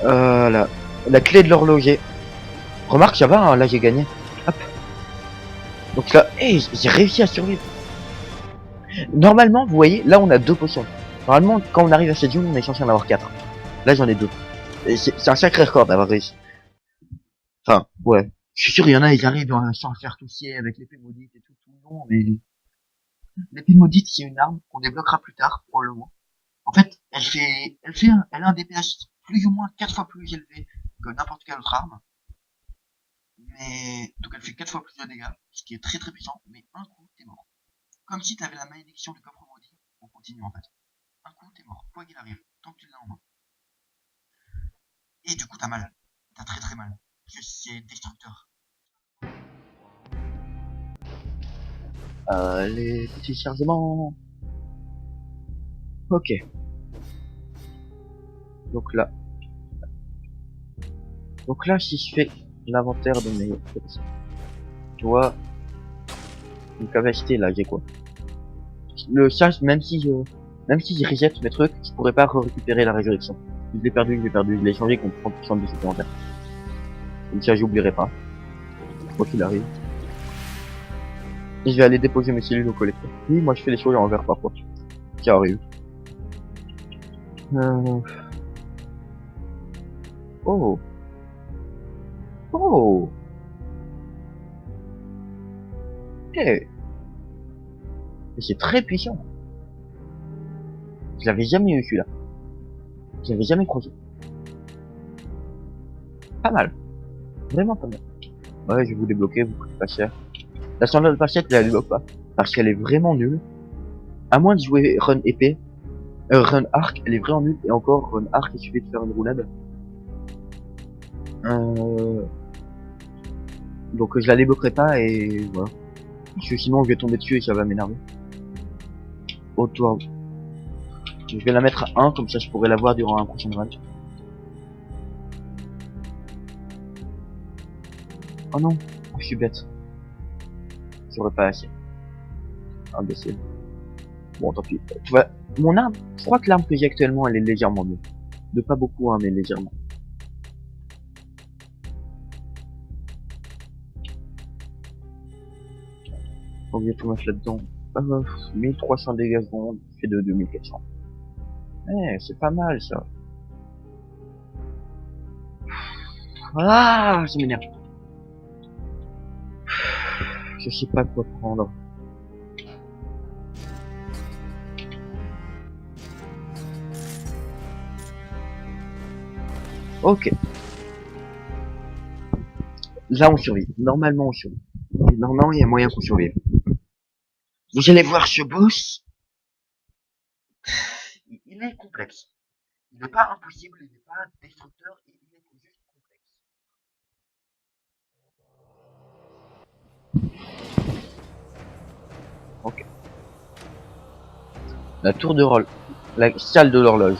Speaker 1: La clé de l'horloger. Remarque, ça va, hein, là j'ai gagné. Hop. Donc là, hey, j'ai réussi à survivre. Normalement, vous voyez, là on a 2 potions. Normalement, quand on arrive à cette zone, on est censé en avoir 4. Là j'en ai 2. C'est un sacré record d'avoir réussi. Enfin, ouais. Je suis sûr, il y en a, ils arrivent sans faire toucher avec l'épée maudite et tout. Non, mais l'épée maudite, c'est une arme qu'on débloquera plus tard, probablement. En fait, elle a un DPH plus ou moins 4 fois plus élevé que n'importe quelle autre arme. Mais, donc elle fait 4 fois plus de dégâts, ce qui est très très puissant, mais un coup, t'es mort. Comme si t'avais la malédiction du coffre maudit, on continue en fait. Un coup, t'es mort, quoi qu'il arrive, tant que tu l'as en main. Et du coup, t'as mal. T'as très très mal. Parce que c'est destructeur. Les petits chargements. Ok. Donc là, si je fais l'inventaire de mes... Tu vois, une capacité là, j'ai quoi? Le charge, même si je reset mes trucs, je pourrais pas récupérer la résurrection. Je l'ai perdu, je l'ai changé contre 30% de supplémentaire. Comme ça, j'oublierai pas. Quoi qu'il arrive. Et je vais aller déposer mes cellules au collecteur. Oui, moi je fais les choses en vert parfois. Ça arrive. Oh. Oh. Ok. C'est très puissant. Je l'avais jamais eu celui-là. Je l'avais jamais croisé. Pas mal. Vraiment pas mal. Ouais, je vais vous débloquer, vous coûtez pas cher. La standard de partiette, je la débloque pas. Parce qu'elle est vraiment nulle. À moins de jouer run épée. Run arc, elle est vraiment nulle. Et encore, run arc, il suffit de faire une roulade. Donc je la débloquerai pas et voilà. Parce que sinon je vais tomber dessus et ça va m'énerver. Auto. Je vais la mettre à 1, comme ça je pourrais la voir durant un prochain run. Oh non, je suis bête. J'aurais pas assez. Imbécile. Bon, tant pis. Tu vois, mon arme, je crois que l'arme que j'ai actuellement, elle est légèrement mieux. De pas beaucoup, hein, mais légèrement. Donc je vais tout mettre là-dedans. 1300 dégâts secondes, fait de 2400. Eh, c'est pas mal ça. Ah, ça m'énerve. Je sais pas quoi prendre. Ok. Là, on survit. Normalement, on survit. Et normalement, il y a moyen qu'on survive. Vous allez voir ce boss. Il est complexe. Il n'est pas impossible, il n'est pas destructeur, il est juste complexe. Ok. La tour de rôle. La salle de l'horloge.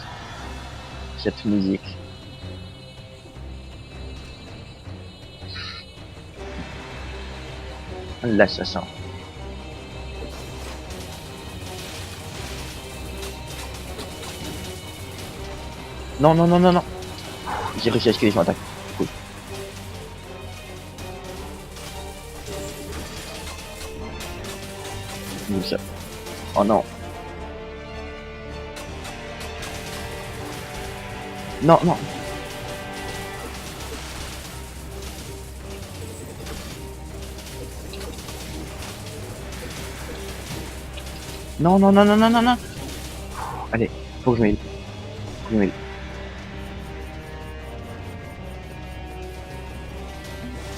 Speaker 1: Cette musique. L'assassin. Non, non, non, non, non. J'ai réussi à esquiver son attaque. Cool. Où ça? Oh non. Non, non. Non, non, non, non, non, non, non. Allez, faut que je m'aide. Faut que je m'aide.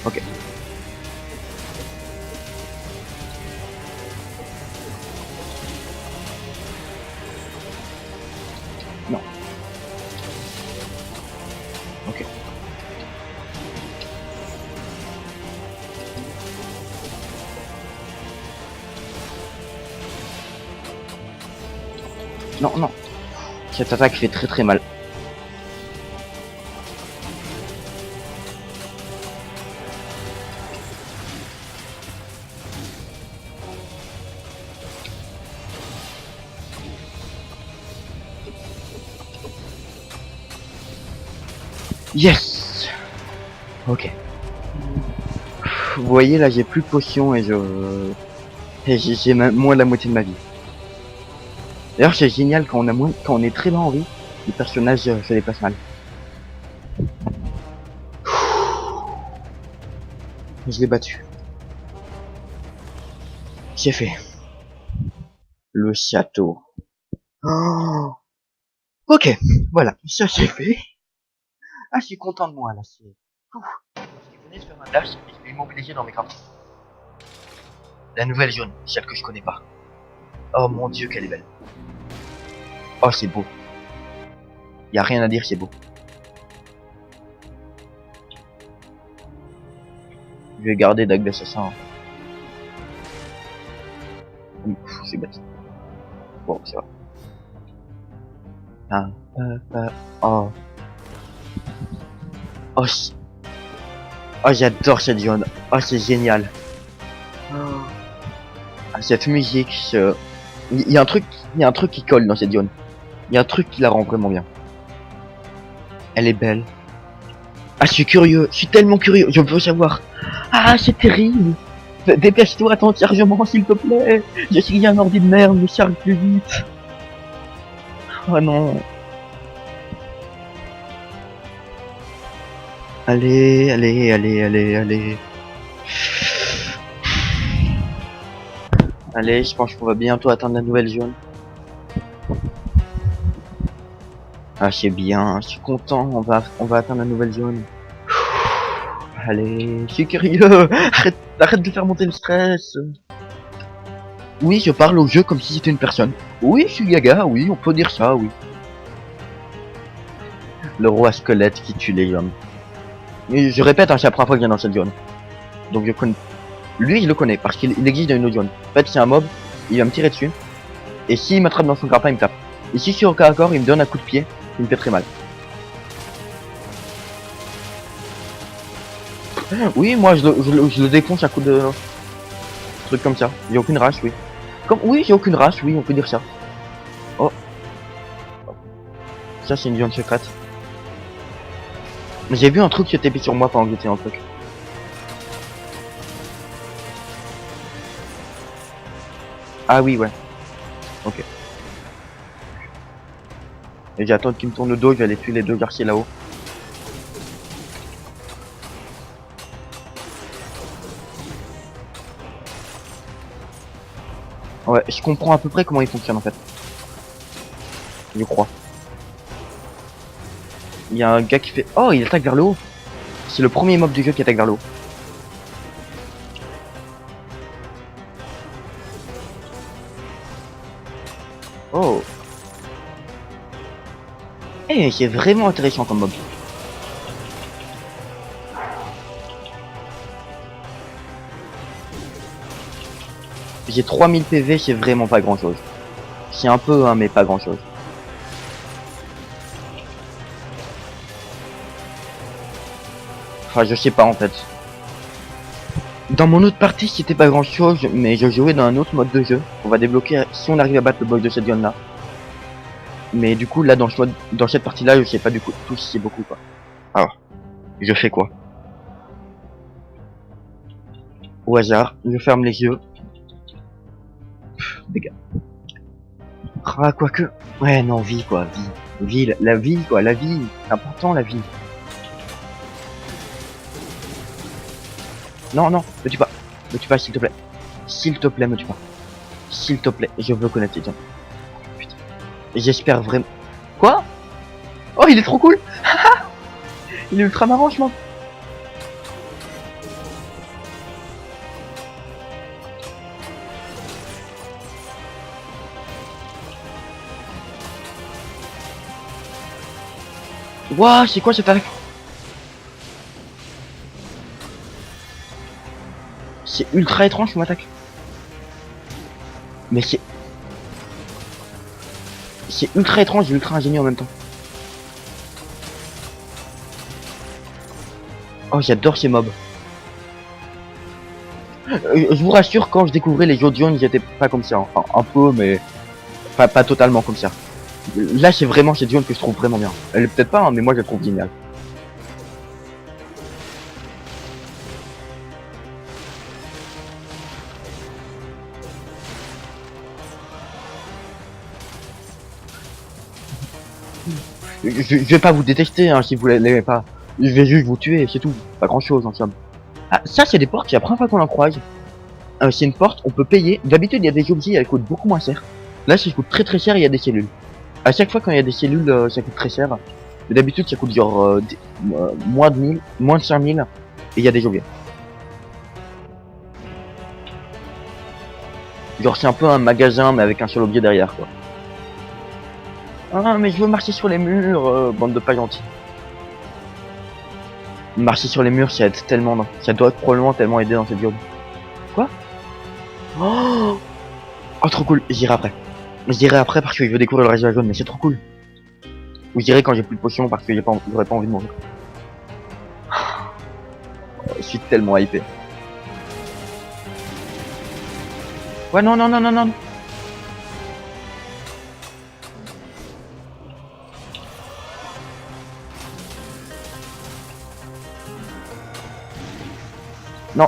Speaker 1: Ok. Non. Ok. Non, non. Cette attaque fait très très mal. Yes. Ok. Vous voyez là j'ai plus de potions et j'ai moins de la moitié de ma vie. D'ailleurs c'est génial quand on est très bas en vie, les personnages se déplacent mal. Je l'ai battu. J'ai fait. Le château. Oh. Ok, voilà, ça c'est fait. Ah je suis content de moi là, c'est. Je venais de faire un dash et je vais immobiliser dans mes cartes. La nouvelle jaune, celle que je connais pas. Oh mon dieu, qu'elle est belle. Oh, c'est beau. Y a rien à dire, c'est beau. Je vais garder dague d'assassin. C'est bête. Bon, c'est vrai. Oh. Oh, oh j'adore cette jaune. Oh, c'est génial. Ah, cette musique, il y a un truc qui colle dans cette zone. Il y a un truc qui la rend vraiment bien. Elle est belle. Ah, je suis curieux, je suis tellement curieux, je veux savoir. Ah, c'est terrible. Dépêche-toi, attends chargement, s'il te plaît. Je suis un ordi de merde, mais charge plus vite. Oh non. Allez, allez, allez, allez, allez. Allez, je pense qu'on va bientôt atteindre la nouvelle zone. Ah, c'est bien, je suis content, on va atteindre la nouvelle zone. Allez, je suis curieux. Arrête de faire monter le stress. Oui, je parle au jeu comme si c'était une personne. Oui, je suis Gaga, oui, on peut dire ça, oui. Le roi squelette qui tue les hommes. Et je répète, hein, c'est la première fois que je viens dans cette zone. Donc je connais. Lui, je le connais, parce qu'il existe dans une autre zone. En fait, c'est un mob, il va me tirer dessus. Et s'il m'attrape dans son grappin, il me tape. Et si je suis au corps à corps, il me donne un coup de pied, il me fait très mal. Oui, moi, je le défonce à coup de... truc comme ça. J'ai aucune race, oui. Oui, j'ai aucune race, oui, on peut dire ça. Oh. Ça, c'est une zone secrète. J'ai vu un truc qui était sur moi pendant que j'étais en truc. Ah oui, ouais. Ok. Et j'attends qu'il me tourne le dos, je vais aller tuer les deux garciers là-haut. Ouais, je comprends à peu près comment il fonctionne en fait. Je crois. Il y a un gars qui fait... Oh, il attaque vers le haut. C'est le premier mob du jeu qui attaque vers le haut. Oh. Eh, c'est vraiment intéressant comme mob. J'ai 3000 PV, c'est vraiment pas grand chose. C'est un peu, hein, mais pas grand chose. Enfin, je sais pas en fait. Dans mon autre partie, c'était pas grand chose, mais je jouais dans un autre mode de jeu. On va débloquer si on arrive à battre le boss de cette zone là. Mais du coup, là, dans cette partie là, je sais pas du coup tout si c'est beaucoup quoi. Alors, je fais quoi? Au hasard, je ferme les yeux. Dégâts. Ah, quoique. Ouais, non, vie quoi, vie. Vie, la vie quoi, la vie. C'est important la vie. Non, non, me tue pas. Me tue pas, s'il te plaît. S'il te plaît, me tue pas. S'il te plaît, je veux connaître tes gens. Putain. J'espère vraiment... Quoi? Oh, il est trop cool. Il est ultra marrant, je m'en... Wouah, c'est quoi cette attaque? C'est ultra étrange comme attaque. Mais c'est... C'est ultra étrange et ultra ingénieux en même temps. Oh, j'adore ces mobs. Je vous rassure, quand je découvrais les autres zones, ils étaient pas comme ça. Enfin, un peu, mais pas totalement comme ça. Là, c'est vraiment cette zone que je trouve vraiment bien. Elle est peut-être pas, hein, mais moi, je la trouve géniale. Je vais pas vous détester hein, si vous l'aimez pas. Je vais juste vous tuer, c'est tout. Pas grand chose en somme. Ah, ça c'est des portes, c'est la première fois qu'on en croise. C'est une porte, on peut payer. D'habitude il y a des objets, elles coûtent beaucoup moins cher. Là ça coûte très très cher, il y a des cellules. À chaque fois quand il y a des cellules, ça coûte très cher. Mais d'habitude ça coûte genre moins de 1000, moins de 5000. Et il y a des objets. Genre c'est un peu un magasin mais avec un seul objet derrière quoi. Ah mais je veux marcher sur les murs, bande de pas gentils. Marcher sur les murs ça aide tellement, non. Ça doit probablement tellement aider dans cette vidéo. Quoi? Oh, oh trop cool, j'irai après. J'irai après parce que je veux découvrir le reste de la zone mais c'est trop cool. Ou j'irai quand j'ai plus de potions parce que j'aurais pas envie de mourir. Je suis tellement hypé. Ouais non non non non non. Non.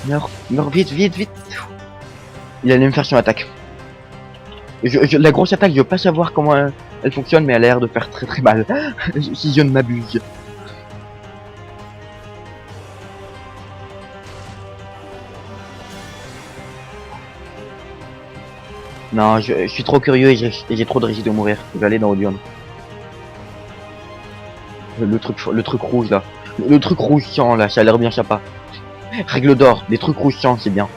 Speaker 1: Meurs, meurs vite, vite, vite. Il allait me faire son attaque. La grosse attaque, je veux pas savoir comment elle fonctionne, mais elle a l'air de faire très très mal. Si je ne m'abuse. Non, je suis trop curieux et j'ai trop de risques de mourir. Je vais aller dans Odeon. Le truc rouge là. Le truc rouge chiant là, ça a l'air bien sympa. Règle d'or, des trucs rouges chiants, c'est bien.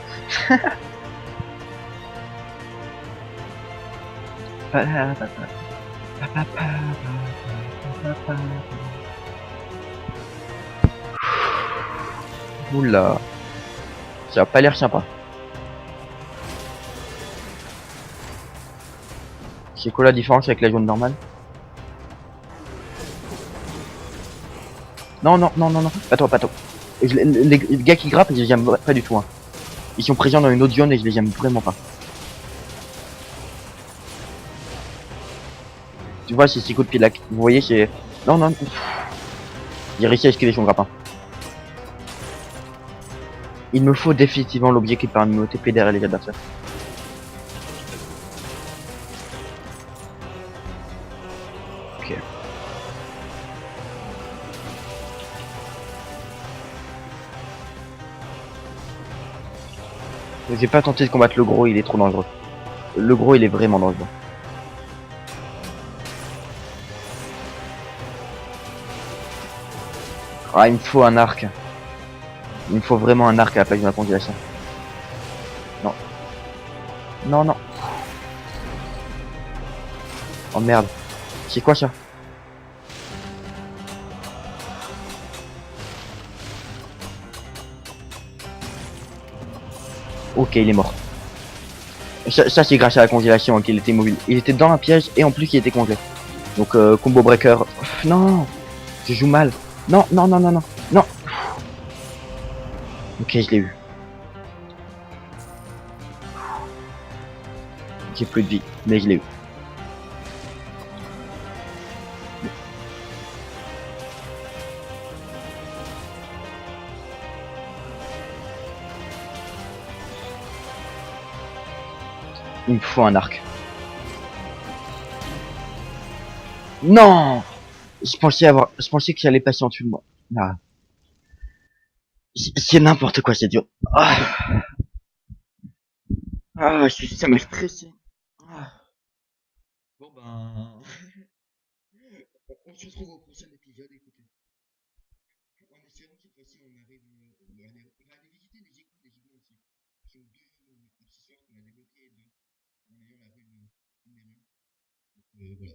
Speaker 1: Oula, ça a pas l'air sympa. C'est quoi la différence avec la jaune normale? Non, non, non, non, non, pas toi, pas toi. Les gars qui grappent, je les aime pas du tout. Hein. Ils sont présents dans une autre zone et je les aime vraiment pas. Tu vois, c'est 6 coups de pied là. Vous voyez, c'est... Non, non, j'ai réussi à esquiver son grappin. Il me faut définitivement l'objet qui permet de me TP derrière les adversaires. Ok. J'ai pas tenté de combattre le gros, il est trop dangereux. Le gros, il est vraiment dangereux. Ah, il me faut un arc. Il me faut vraiment un arc à la place de ma congélation. Non. Non, non. Oh merde. C'est quoi ça? Ok, il est mort. Ça c'est grâce à la congélation qu'il était mobile. Il était dans un piège et en plus il était congelé. Donc combo breaker. Non, je joue mal. Non, non, non, non, non, non. Ok, je l'ai eu. J'ai plus de vie, mais je l'ai eu. Il me faut un arc. Non, je pensais que ça allait passer en dessous de moi. Ah. C'est n'importe quoi, c'est dur. Ah, ah ça m'a stressé. Ah. Bon ben, on se retrouve au prochain épisode, écoutez. En espérant que cette fois-ci on arrive on va aller visiter les écrans des gigots aussi. Ce sont deux accessoires qu'on a débloqués en ayant la rune numéro 1. Donc voilà.